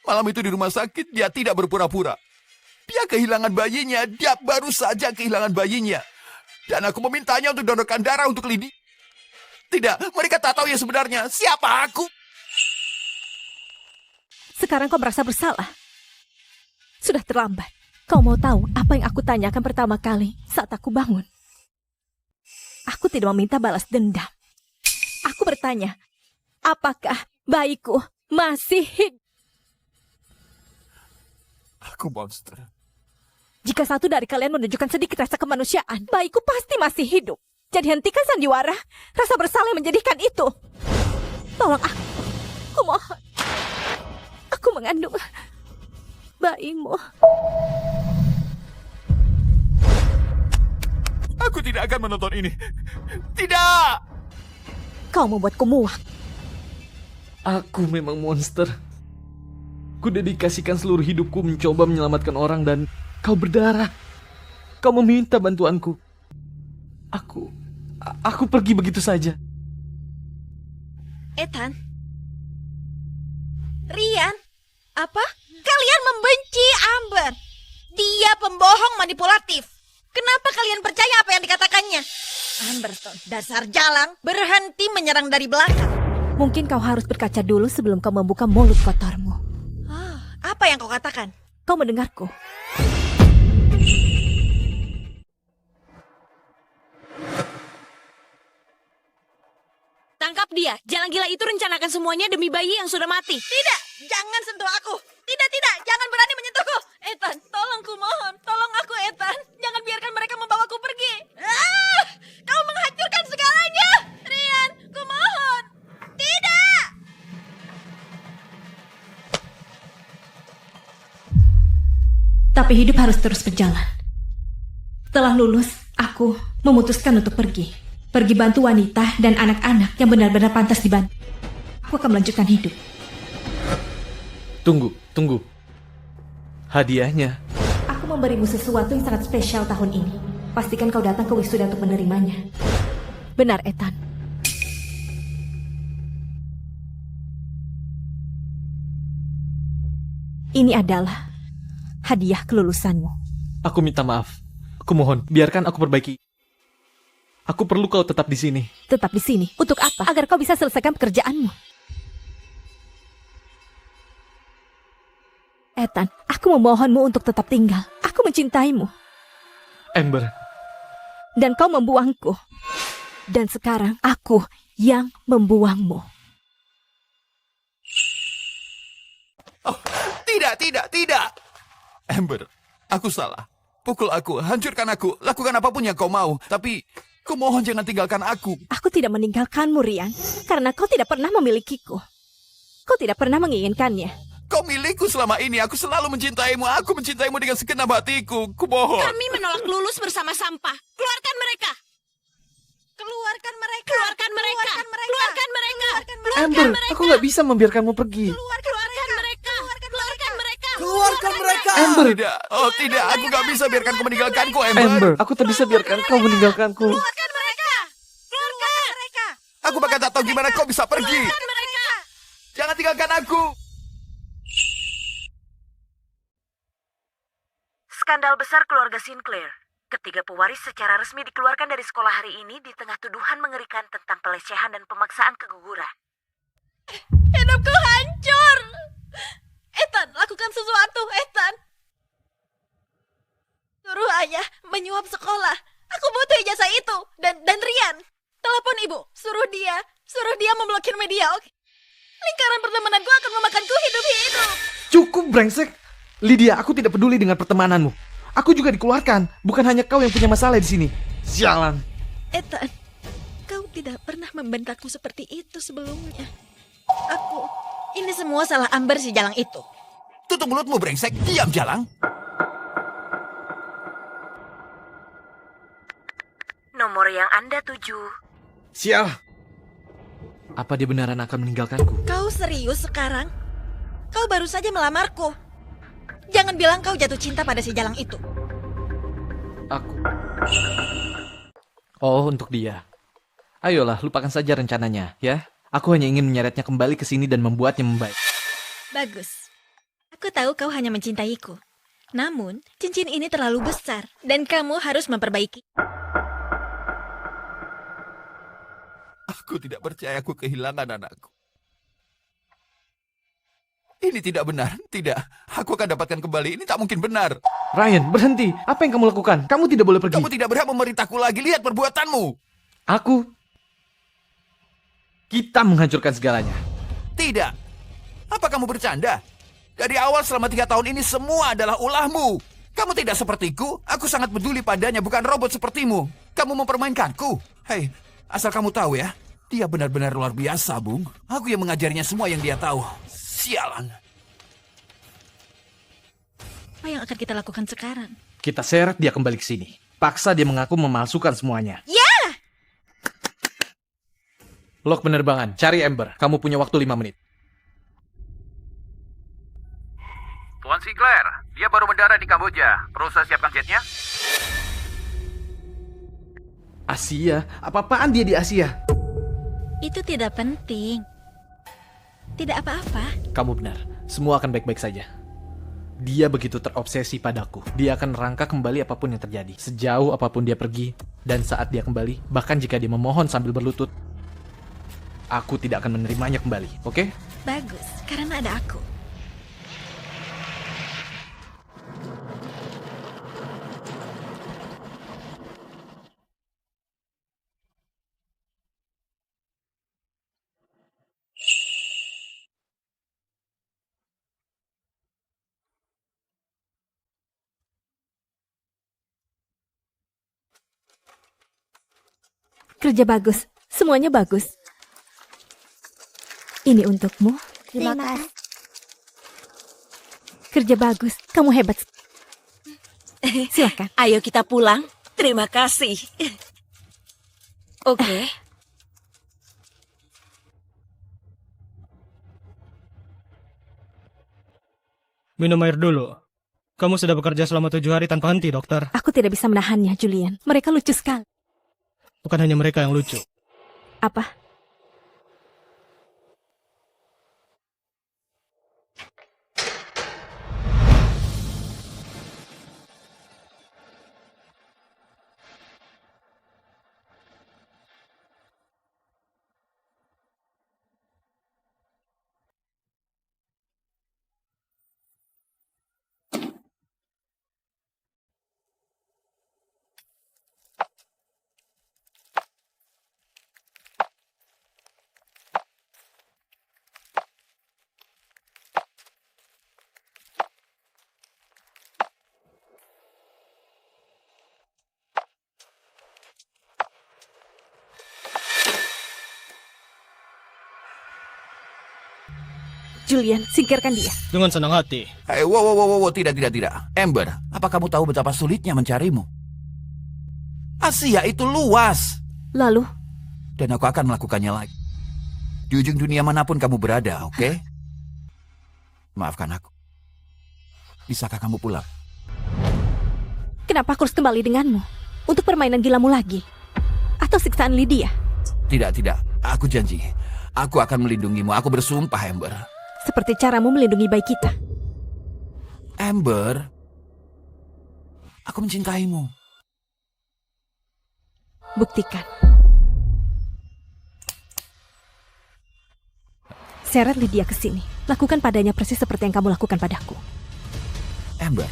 Malam itu di rumah sakit, dia tidak berpura-pura. Dia kehilangan bayinya, dia baru saja kehilangan bayinya. Dan aku memintanya untuk donorkan darah untuk Lidi. Tidak, mereka tak tahu yang sebenarnya siapa aku. Sekarang kau merasa bersalah. Sudah terlambat. Kau mau tahu apa yang aku tanyakan pertama kali saat aku bangun? Aku tidak meminta balas dendam. Aku bertanya, apakah bayiku masih hidup? Aku monster. Jika satu dari kalian menunjukkan sedikit rasa kemanusiaan, bayiku pasti masih hidup. Jadi hentikan sandiwara, rasa bersalah yang menjadikan itu. Tolong aku mohon. Aku mengandung bayimu. Aku tidak akan menonton ini. Tidak! Kau membuatku muak. Aku memang monster. Ku dedikasikan seluruh hidupku mencoba menyelamatkan orang dan kau berdarah. Kau meminta bantuanku. Aku pergi begitu saja. Ethan? Rian? Apa? Kalian membenci Amber. Dia pembohong manipulatif. Kenapa kalian percaya apa yang dikatakannya? Amberstone, dasar jalang, berhenti menyerang dari belakang. Mungkin kau harus berkaca dulu sebelum kau membuka mulut kotormu. Apa yang kau katakan? Kau mendengarku? Tangkap dia. Jalan gila itu rencanakan semuanya demi bayi yang sudah mati. Tidak, jangan sentuh aku. Tidak, jangan berani menyentuhku. Ethan, tolong ku mohon. Tolong aku, Ethan. Jangan biarkan mereka membawaku pergi. Kau menghancurkan segalanya. Rian, ku mohon. Tidak. Tapi hidup harus terus berjalan. Setelah lulus, aku memutuskan untuk pergi. Pergi bantu wanita dan anak-anak yang benar-benar pantas dibantu. Aku akan melanjutkan hidup. Tunggu. Hadiahnya. Aku memberimu sesuatu yang sangat spesial tahun ini. Pastikan kau datang ke wisuda untuk menerimanya. Benar, Ethan. Ini adalah hadiah kelulusanmu. Aku minta maaf. Aku mohon, biarkan aku perbaiki. Aku perlu kau tetap di sini. Tetap di sini. Untuk apa? Agar kau bisa selesaikan pekerjaanmu. Ethan, aku memohonmu untuk tetap tinggal. Aku mencintaimu. Amber. Dan kau membuangku. Dan sekarang aku yang membuangmu. Oh, tidak. Amber, aku salah. Pukul aku, hancurkan aku, lakukan apapun yang kau mau. Tapi, ku mohon jangan tinggalkan aku. Aku tidak meninggalkanmu, Rian. Karena kau tidak pernah memilikiku. Kau tidak pernah menginginkannya. Kau milikku selama ini, aku selalu mencintaimu. Aku mencintaimu dengan segenap hatiku. Ku mohon. Kami menolak lulus bersama sampah. Keluarkan mereka. Keluarkan mereka. Keluarkan mereka. Keluarkan mereka. Amber, aku nggak bisa membiarkanmu pergi. Keluarkan mereka. Keluarkan mereka. Keluarkan mereka! Amber, Tidak, aku gak bisa biarkan kau meninggalkanku, Amber. Amber, aku tak bisa biarkan kau meninggalkanku. Keluarkan mereka. Keluarkan Mereka. Aku bahkan tak tahu gimana kau bisa pergi. Keluarkan mereka. Jangan tinggalkan aku. Skandal besar keluarga Sinclair. Ketiga pewaris secara resmi dikeluarkan dari sekolah hari ini di tengah tuduhan mengerikan tentang pelecehan dan pemaksaan keguguran. Hidupku hancur. Ethan, lakukan sesuatu, Ethan. Suruh ayah menyuap sekolah. Aku butuh ijazah itu. Dan Rian, telepon ibu. Suruh dia memblokir media, oke? Lingkaran pertemananku akan memakanku hidup-hidup. Cukup brengsek. Lydia, aku tidak peduli dengan pertemananmu. Aku juga dikeluarkan. Bukan hanya kau yang punya masalah di sini. Sialan. Ethan, kau tidak pernah membentakku seperti itu sebelumnya. Ini semua salah Amber si Jalang itu. Tutup mulutmu, brengsek. Diam, Jalang. Nomor yang Anda tuju. Sial. Apa dia beneran akan meninggalkanku? Kau serius sekarang? Kau baru saja melamarku. Jangan bilang kau jatuh cinta pada si Jalang itu. Aku... Oh, untuk dia. Ayolah, lupakan saja rencananya, ya. Aku hanya ingin menyeretnya kembali ke sini dan membuatnya membaik. Bagus. Aku tahu kau hanya mencintaiku. Namun, cincin ini terlalu besar dan kamu harus memperbaiki. Aku tidak percaya aku kehilangan anakku. Ini tidak benar. Tidak. Aku akan dapatkan kembali. Ini tak mungkin benar. Ryan, berhenti. Apa yang kamu lakukan? Kamu tidak boleh pergi. Kamu tidak berhak memerintahku lagi. Lihat perbuatanmu. Kita menghancurkan segalanya. Tidak. Apa kamu bercanda? Dari awal selama 3 tahun ini semua adalah ulahmu. Kamu tidak sepertiku. Aku sangat peduli padanya, bukan robot sepertimu. Kamu mempermainkanku. Hei, asal kamu tahu ya. Dia benar-benar luar biasa, Bung. Aku yang mengajarinya semua yang dia tahu. Sialan. Apa yang akan kita lakukan sekarang? Kita seret dia kembali ke sini. Paksa dia mengaku memalsukan semuanya. Ya! Log penerbangan, cari Amber. Kamu punya waktu 5 menit. Tuan Sinclair, dia baru mendarat di Kamboja. Perlu saya siapkan jetnya? Asia? Apa-apaan dia di Asia? Itu tidak penting. Tidak apa-apa. Kamu benar. Semua akan baik-baik saja. Dia begitu terobsesi padaku. Dia akan merangkak kembali apapun yang terjadi. Sejauh apapun dia pergi. Dan saat dia kembali, bahkan jika dia memohon sambil berlutut, aku tidak akan menerimanya kembali. Oke? Bagus, karena ada aku. Kerja bagus. Semuanya bagus. Ini untukmu. Terima kasih. Kerja bagus. Kamu hebat. Silakan. Ayo kita pulang. Terima kasih. Oke. Minum air dulu. Kamu sudah bekerja selama 7 hari tanpa henti, dokter. Aku tidak bisa menahannya, Julian. Mereka lucu sekali. Bukan hanya mereka yang lucu. Apa? Julian, singkirkan dia. Dengan senang hati. Hei, wow, tidak. Amber, apa kamu tahu betapa sulitnya mencarimu? Asia itu luas. Lalu? Dan aku akan melakukannya lagi. Di ujung dunia manapun kamu berada, oke? Maafkan aku. Bisakah kamu pulang? Kenapa aku harus kembali denganmu? Untuk permainan gilamu lagi? Atau siksaan Lydia? Tidak. Aku janji. Aku akan melindungimu. Aku bersumpah, Amber. Seperti caramu melindungi bayi kita. Amber, aku mencintaimu. Buktikan. Seret Lydia ke sini. Lakukan padanya persis seperti yang kamu lakukan padaku. Amber.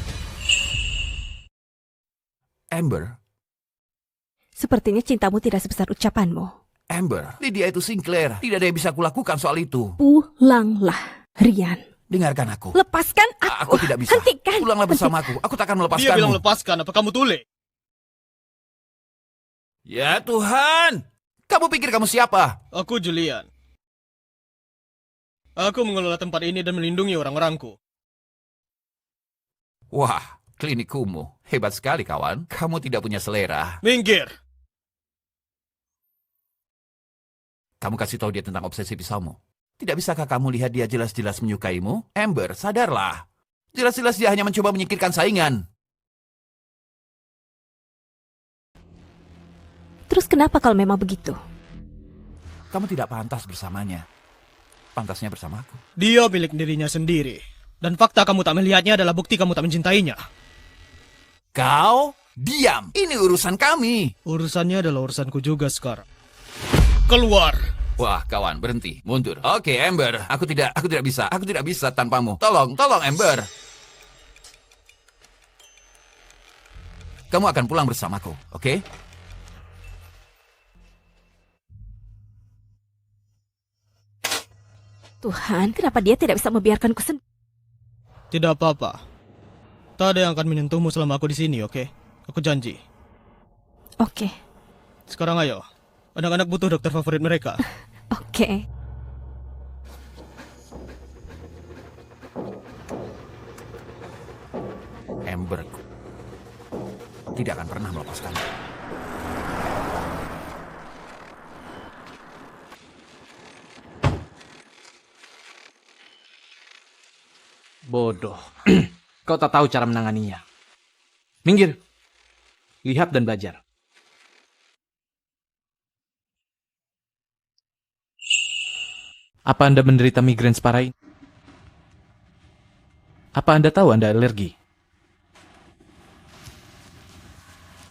Sepertinya cintamu tidak sebesar ucapanmu. Amber, Lydia itu Sinclair. Tidak ada yang bisa kulakukan soal itu. Pulanglah, Ryan. Dengarkan aku. Lepaskan aku. Aku tidak bisa. Hentikan. Pulanglah bersamaku. Aku takkan melepaskanmu. Dia bilang lepaskan, apa kamu tuli? Ya Tuhan. Kamu pikir kamu siapa? Aku Julian. Aku mengelola tempat ini dan melindungi orang-orangku. Wah, klinik kumuh. Hebat sekali, kawan. Kamu tidak punya selera. Minggir! Kamu kasih tahu dia tentang obsesi pisaumu. Tidak bisakah kamu lihat dia jelas-jelas menyukaimu? Amber, sadarlah. Jelas-jelas dia hanya mencoba menyingkirkan saingan. Terus kenapa kalau memang begitu? Kamu tidak pantas bersamanya. Pantasnya bersamaku. Dia milik dirinya sendiri. Dan fakta kamu tak melihatnya adalah bukti kamu tak mencintainya. Kau diam. Ini urusan kami. Urusannya adalah urusanku juga sekarang. Keluar! Wah, kawan, berhenti. Mundur. Oke, Amber. Aku tidak bisa. Aku tidak bisa tanpamu. Tolong, Amber. Kamu akan pulang bersamaku, oke? Tuhan, kenapa dia tidak bisa membiarkanku sendiri? Tidak apa-apa. Tak ada yang akan menyentuhmu selama aku di sini, oke? Aku janji. Oke, Sekarang ayo. Anak-anak butuh dokter favorit mereka. oke. Amber tidak akan pernah melepaskanmu. Bodoh. Kau tak tahu cara menanganinya. Minggir. Lihat dan belajar. Apa Anda menderita migrain separah ini? Apa Anda tahu Anda alergi?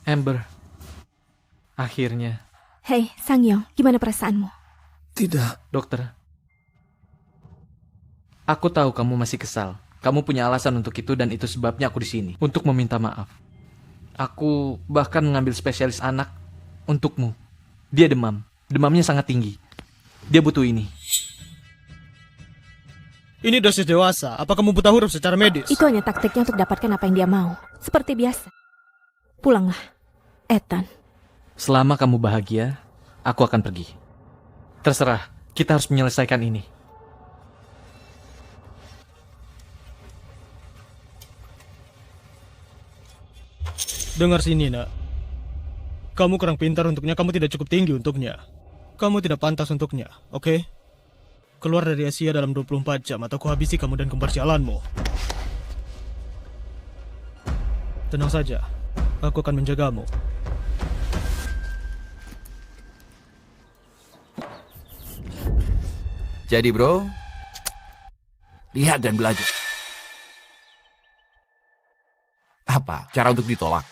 Amber. Akhirnya. Hei, Sangyong, gimana perasaanmu? Tidak. Dokter. Aku tahu kamu masih kesal. Kamu punya alasan untuk itu dan itu sebabnya aku di sini. Untuk meminta maaf. Aku bahkan mengambil spesialis anak untukmu. Dia demam. Demamnya sangat tinggi. Dia butuh ini. Ini dosis dewasa. Apa kamu buta huruf secara medis? Itu hanya taktiknya untuk dapatkan apa yang dia mau. Seperti biasa. Pulanglah, Ethan. Selama kamu bahagia, aku akan pergi. Terserah, kita harus menyelesaikan ini. Dengar sini, nak. Kamu kurang pintar untuknya, kamu tidak cukup tinggi untuknya. Kamu tidak pantas untuknya, oke? Keluar dari Asia dalam 24 jam atau kuhabisi kamu dan kembar sialanmu. Tenang saja, aku akan menjagamu. Jadi bro, lihat dan belajar. Apa cara untuk ditolak?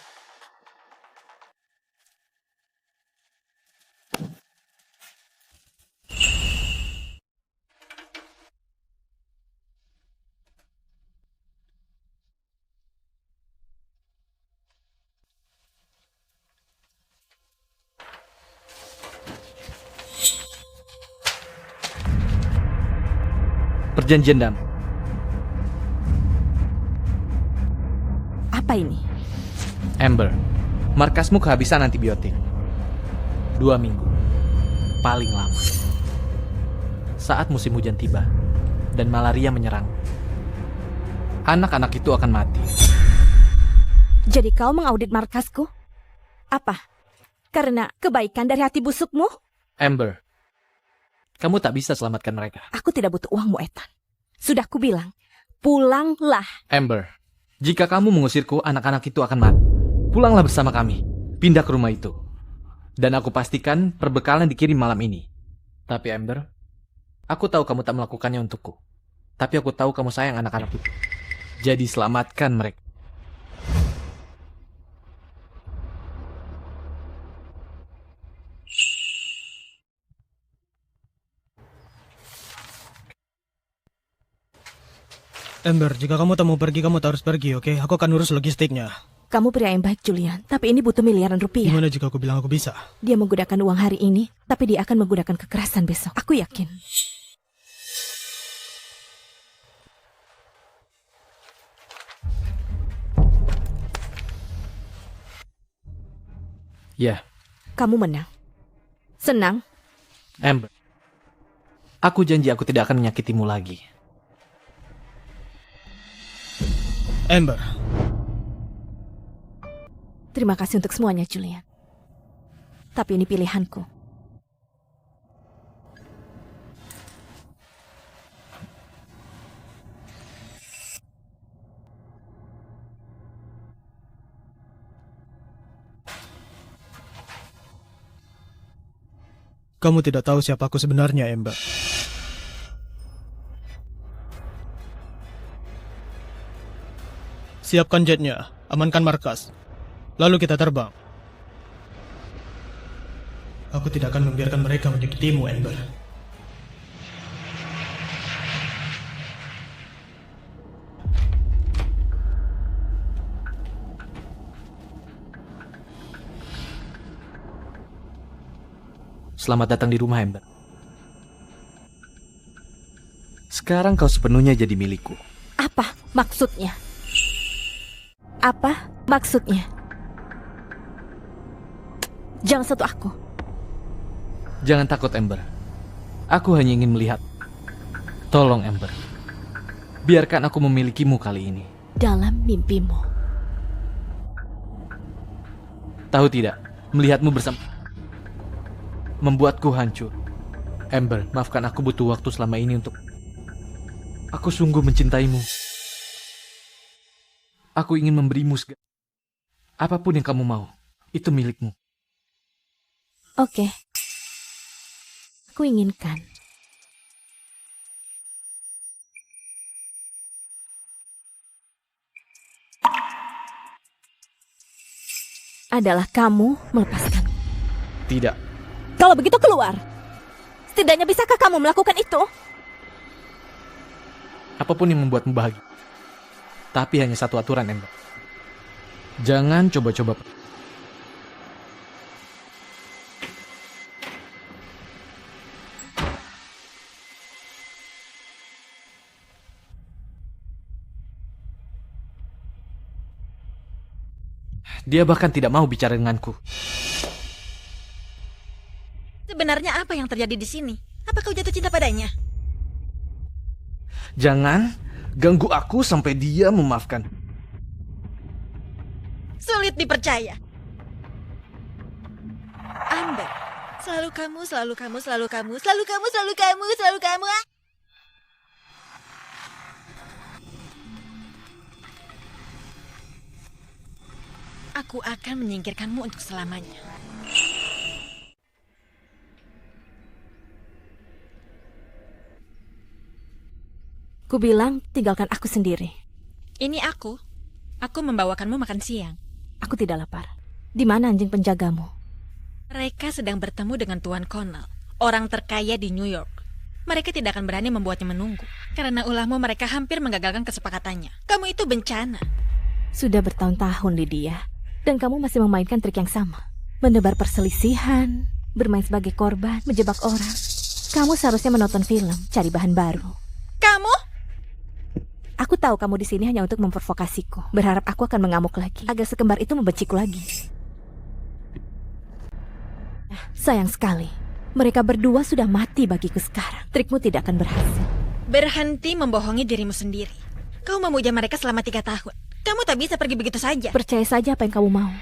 Perjanjian dam. Apa ini? Amber, markasmu kehabisan antibiotik. 2 minggu. Paling lama. Saat musim hujan tiba dan malaria menyerang, anak-anak itu akan mati. Jadi kau mengaudit markasku? Apa? Karena kebaikan dari hati busukmu? Amber, kamu tak bisa selamatkan mereka. Aku tidak butuh uangmu, Ethan. Sudah kubilang, pulanglah. Amber, jika kamu mengusirku, anak-anak itu akan mati. Pulanglah bersama kami. Pindah ke rumah itu. Dan aku pastikan perbekalan dikirim malam ini. Tapi Amber, aku tahu kamu tak melakukannya untukku. Tapi aku tahu kamu sayang anak-anak itu. Jadi selamatkan mereka. Amber, jika kamu tak mau pergi, kamu tak harus pergi, oke? Aku akan urus logistiknya. Kamu pria yang baik, Julian. Tapi ini butuh miliaran rupiah. Gimana jika aku bilang aku bisa? Dia menggunakan uang hari ini, tapi dia akan menggunakan kekerasan besok. Aku yakin. Ya, Kamu menang. Senang? Amber, aku janji aku tidak akan menyakitimu lagi. Amber, Terima kasih untuk semuanya, Julian. Tapi ini pilihanku. kamu tidak tahu siapa aku sebenarnya, Amber. Siapkan jetnya, amankan markas. Lalu kita terbang. Aku tidak akan membiarkan mereka menyakitimu, Amber. Selamat datang di rumah, Amber. Sekarang kau sepenuhnya jadi milikku. Apa maksudnya? Apa maksudnya? Jangan sentuh aku. Jangan takut, Amber. Aku hanya ingin melihat. Tolong, Amber. Biarkan aku memilikimu kali ini. Dalam mimpimu. Tahu tidak, melihatmu bersama membuatku hancur. Amber, maafkan aku butuh waktu selama ini untuk... Aku sungguh mencintaimu. Aku ingin memberimu segala... Apapun yang kamu mau, itu milikmu. Oke. Aku inginkan. Adalah kamu melepaskan. Tidak. Kalau begitu keluar. Setidaknya bisakah kamu melakukan itu? Apapun yang membuatmu bahagia. Tapi hanya satu aturan, Amber. Jangan coba-coba. Dia bahkan tidak mau bicara denganku. Sebenarnya apa yang terjadi di sini? Apa kau jatuh cinta padanya? Jangan ganggu aku sampai dia memaafkan. Sulit dipercaya. Amber, selalu kamu, selalu kamu, selalu kamu, selalu kamu, selalu kamu, selalu kamu. Aku akan menyingkirkanmu untuk selamanya. Ku bilang tinggalkan aku sendiri. Ini aku. Aku membawakanmu makan siang. Aku tidak lapar. Di mana anjing penjagamu? Mereka sedang bertemu dengan Tuan Connell, orang terkaya di New York. Mereka tidak akan berani membuatnya menunggu. Karena ulahmu mereka hampir menggagalkan kesepakatannya. Kamu itu bencana. Sudah bertahun-tahun, Lydia. Dan kamu masih memainkan trik yang sama. Menebar perselisihan, bermain sebagai korban, menjebak orang. Kamu seharusnya menonton film, cari bahan baru. Kamu? Aku tahu kamu di sini hanya untuk memprovokasiku. Berharap aku akan mengamuk lagi, agar sekembar itu membenciku lagi. Sayang sekali. Mereka berdua sudah mati bagiku sekarang. Trikmu tidak akan berhasil. Berhenti membohongi dirimu sendiri. Kau memuja mereka selama 3 tahun. Kamu tak bisa pergi begitu saja. Percaya saja apa yang kamu mau.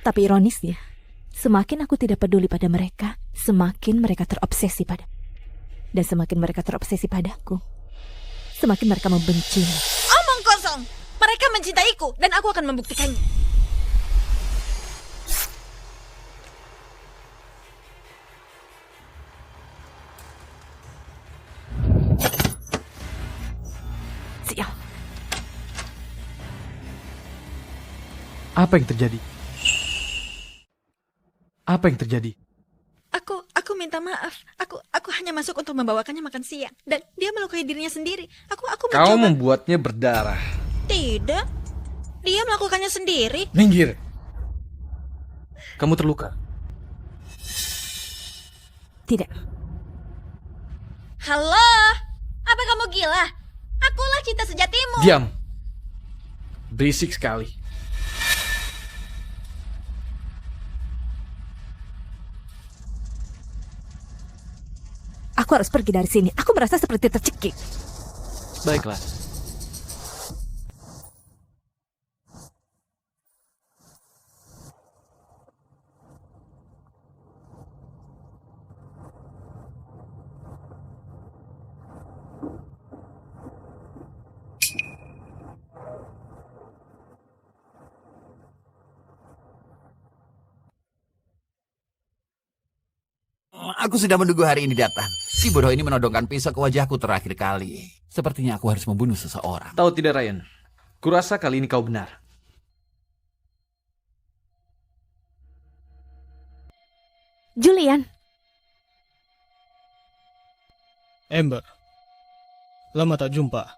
Tapi ironisnya, semakin aku tidak peduli pada mereka, semakin mereka terobsesi pada. Dan semakin mereka terobsesi padaku, semakin mereka membencimu. Omong kosong. Mereka mencintaiku dan aku akan membuktikannya. Sial. Apa yang terjadi? Apa yang terjadi? Aku minta maaf. Aku hanya masuk untuk membawakannya makan siang dan dia melukai dirinya sendiri. Aku mencoba. Kau membuatnya berdarah. Tidak. Dia melakukannya sendiri. Minggir. Kamu terluka. Tidak. Halo? Apa kamu gila? Akulah cinta sejatimu. Diam. Berisik sekali. Aku harus pergi dari sini. Aku merasa seperti tercekik. Baiklah. Aku sudah menunggu hari ini datang. Si bodoh ini menodongkan pisau ke wajahku terakhir kali. Sepertinya aku harus membunuh seseorang. Tahu tidak, Ryan? Kurasa kali ini kau benar. Julian, Amber, lama tak jumpa.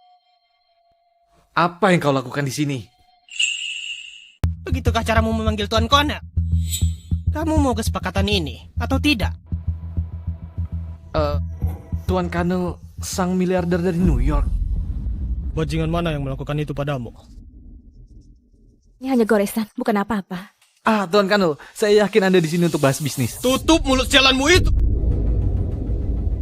Apa yang kau lakukan di sini? Begitukah caramu memanggil Tuan Connor? Kamu mau kesepakatan ini atau tidak? Tuan Connell, sang miliarder dari New York. Bajingan mana yang melakukan itu padamu? ini hanya goresan, bukan apa-apa. Tuan Connell, saya yakin Anda di sini untuk bahas bisnis. Tutup mulut jalanmu itu!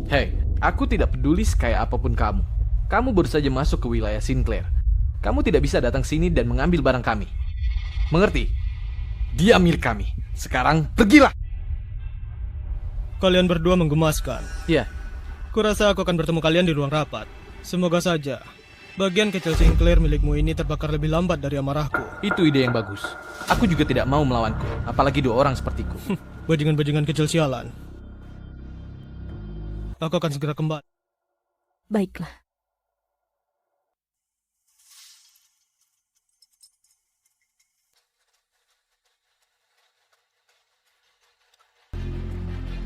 Hei, aku tidak peduli sekaya apapun kamu. Kamu baru saja masuk ke wilayah Sinclair. Kamu tidak bisa datang sini dan mengambil barang kami. Mengerti? Dia milik kami. Sekarang pergilah. Kalian berdua menggemaskan. Ya, Kurasa aku akan bertemu kalian di ruang rapat. Semoga saja bagian kecil Sinclair milikmu ini terbakar lebih lambat dari amarahku. itu ide yang bagus. Aku juga tidak mau melawanku, apalagi dua orang sepertiku. Bajingan-bajingan kecil sialan. Aku akan segera kembali. Baiklah.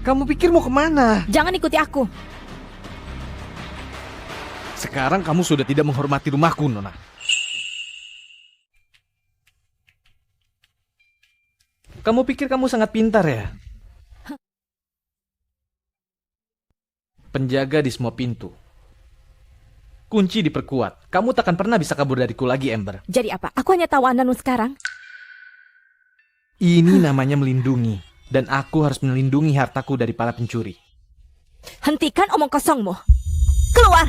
Kamu pikir mau kemana? Jangan ikuti aku. Sekarang kamu sudah tidak menghormati rumahku, Nona. Kamu pikir kamu sangat pintar ya? Penjaga di semua pintu. Kunci diperkuat. Kamu takkan pernah bisa kabur dariku lagi, Amber. Jadi apa? Aku hanya tahu Ananu sekarang. Ini namanya melindungi. Dan aku harus melindungi hartaku dari para pencuri. Hentikan omong kosongmu. Keluar!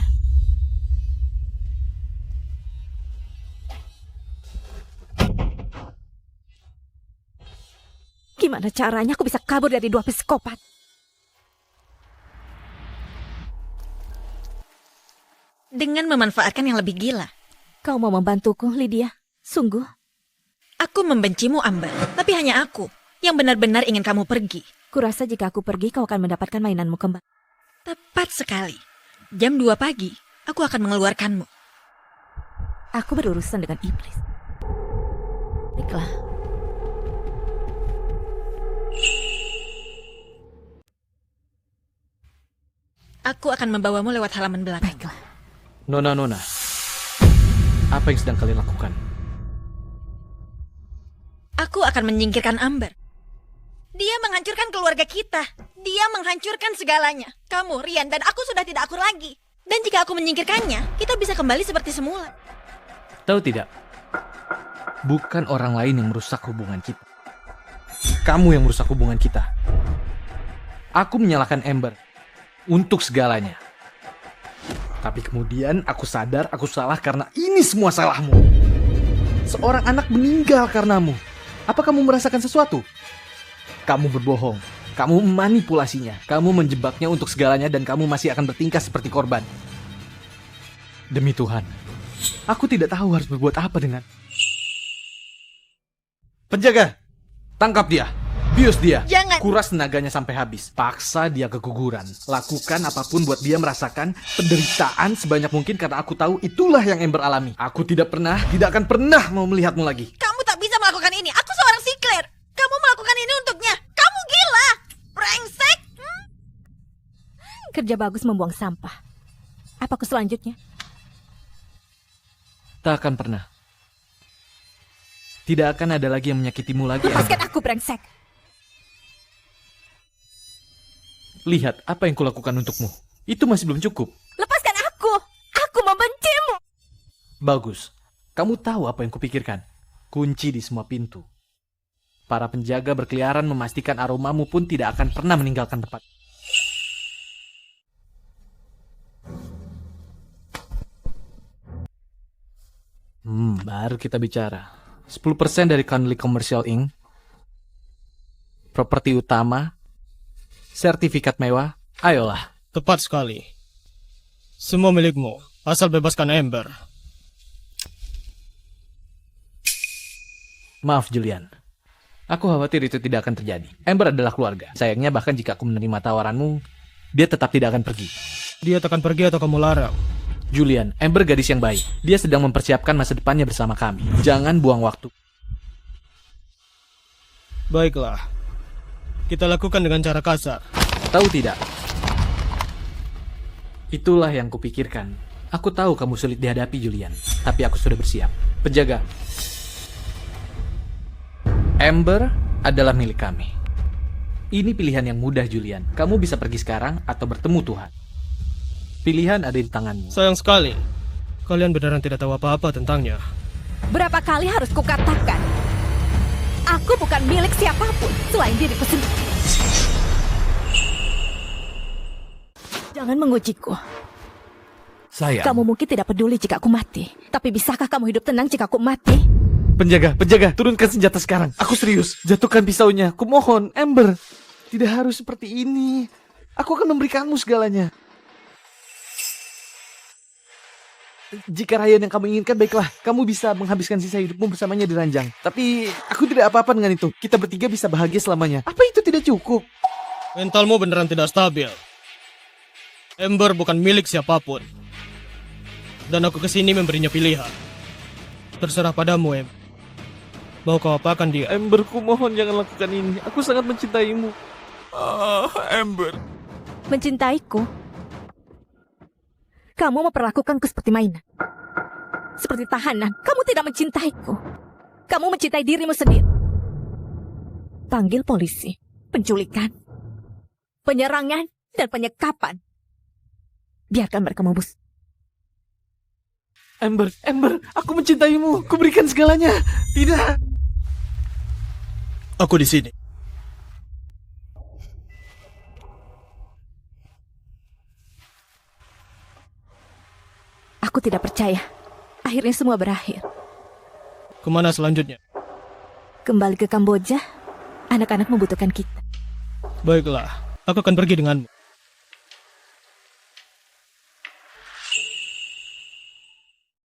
Gimana caranya aku bisa kabur dari dua psikopat? Dengan memanfaatkan yang lebih gila. Kau mau membantuku, Lydia? Sungguh? Aku membencimu, Amber. Tapi hanya aku yang benar-benar ingin kamu pergi. Kurasa jika aku pergi, kau akan mendapatkan mainanmu kembali. Tepat sekali. Jam 2 pagi, aku akan mengeluarkanmu. Aku berurusan dengan iblis. Baiklah. Aku akan membawamu lewat halaman belakang. Baiklah. Nona. Apa yang sedang kalian lakukan? Aku akan menyingkirkan Amber. Dia menghancurkan keluarga kita. Dia menghancurkan segalanya. Kamu, Rian, dan aku sudah tidak akur lagi. Dan jika aku menyingkirkannya, kita bisa kembali seperti semula. Tahu tidak? Bukan orang lain yang merusak hubungan kita. Kamu yang merusak hubungan kita. Aku menyalahkan Amber untuk segalanya. Tapi kemudian aku sadar aku salah karena ini semua salahmu. Seorang anak meninggal karenamu. Apa kamu merasakan sesuatu? Kamu berbohong. Kamu memanipulasinya. Kamu menjebaknya untuk segalanya dan kamu masih akan bertingkah seperti korban. Demi Tuhan, aku tidak tahu harus berbuat apa dengan... Penjaga, tangkap dia. Bius dia. Jangan. Kuras tenaganya sampai habis. Paksa dia keguguran. Lakukan apapun buat dia merasakan penderitaan sebanyak mungkin karena aku tahu itulah yang Amber alami. Aku tidak akan pernah mau melihatmu lagi. Kamu tak bisa melakukan ini. Aku seorang Sinclair. Kamu melakukan ini untuknya. Kamu gila. Brengsek. Kerja bagus membuang sampah. Apa aku selanjutnya? Tak akan pernah. Tidak akan ada lagi yang menyakitimu lagi, Lepaskan Amber. aku, brengsek. Lihat apa yang kulakukan untukmu. Itu masih belum cukup. Lepaskan aku. Aku membencimu. Bagus. Kamu tahu apa yang kupikirkan? Kunci di semua pintu. Para penjaga berkeliaran memastikan aromamu pun tidak akan pernah meninggalkan tempat. Baru kita bicara. 10% dari Conley Commercial Inc. Properti utama, sertifikat mewah, ayolah. Tepat sekali. Semua milikmu, asal bebaskan Amber. Maaf Julian, aku khawatir itu tidak akan terjadi. Amber adalah keluarga. Sayangnya bahkan jika aku menerima tawaranmu, dia tetap tidak akan pergi. Dia akan pergi atau kamu larang? Julian, Amber gadis yang baik. Dia sedang mempersiapkan masa depannya bersama kami. Jangan buang waktu. Baiklah. Kita lakukan dengan cara kasar. Tahu tidak? Itulah yang kupikirkan. Aku tahu kamu sulit dihadapi, Julian. Tapi aku sudah bersiap. Penjaga. Amber adalah milik kami. Ini pilihan yang mudah, Julian. Kamu bisa pergi sekarang atau bertemu Tuhan. Pilihan ada di tanganmu. Sayang sekali. Kalian beneran tidak tahu apa-apa tentangnya. Berapa kali harus kukatakan? Aku bukan milik siapapun selain diriku sendiri. Jangan mengujiku. Sayang. Kamu mungkin tidak peduli jika aku mati. Tapi bisakah kamu hidup tenang jika aku mati? Penjaga, turunkan senjata sekarang. Aku serius. Jatuhkan pisaunya. Kumohon, Amber. Tidak harus seperti ini. Aku akan memberikanmu segalanya. Jika Ryan yang kamu inginkan, baiklah. Kamu bisa menghabiskan sisa hidupmu bersamanya di ranjang. Tapi aku tidak apa-apa dengan itu. Kita bertiga bisa bahagia selamanya. Apa itu tidak cukup? Mentalmu beneran tidak stabil. Amber bukan milik siapapun. Dan aku kesini memberinya pilihan. Terserah padamu, Em. Mau kau apakan dia? Amber, kumohon jangan lakukan ini. Aku sangat mencintaimu. Amber. Mencintaiku? Kamu memperlakukanku seperti mainan. Seperti tahanan. Kamu tidak mencintaiku. Kamu mencintai dirimu sendiri. Panggil polisi. Penculikan. Penyerangan. Dan penyekapan. Biarkan mereka mabus. Amber, aku mencintaimu. Kuberikan segalanya. Tidak. Aku di sini. Aku tidak percaya. Akhirnya semua berakhir. Kemana selanjutnya? Kembali ke Kamboja. Anak-anak membutuhkan kita. Baiklah, aku akan pergi denganmu.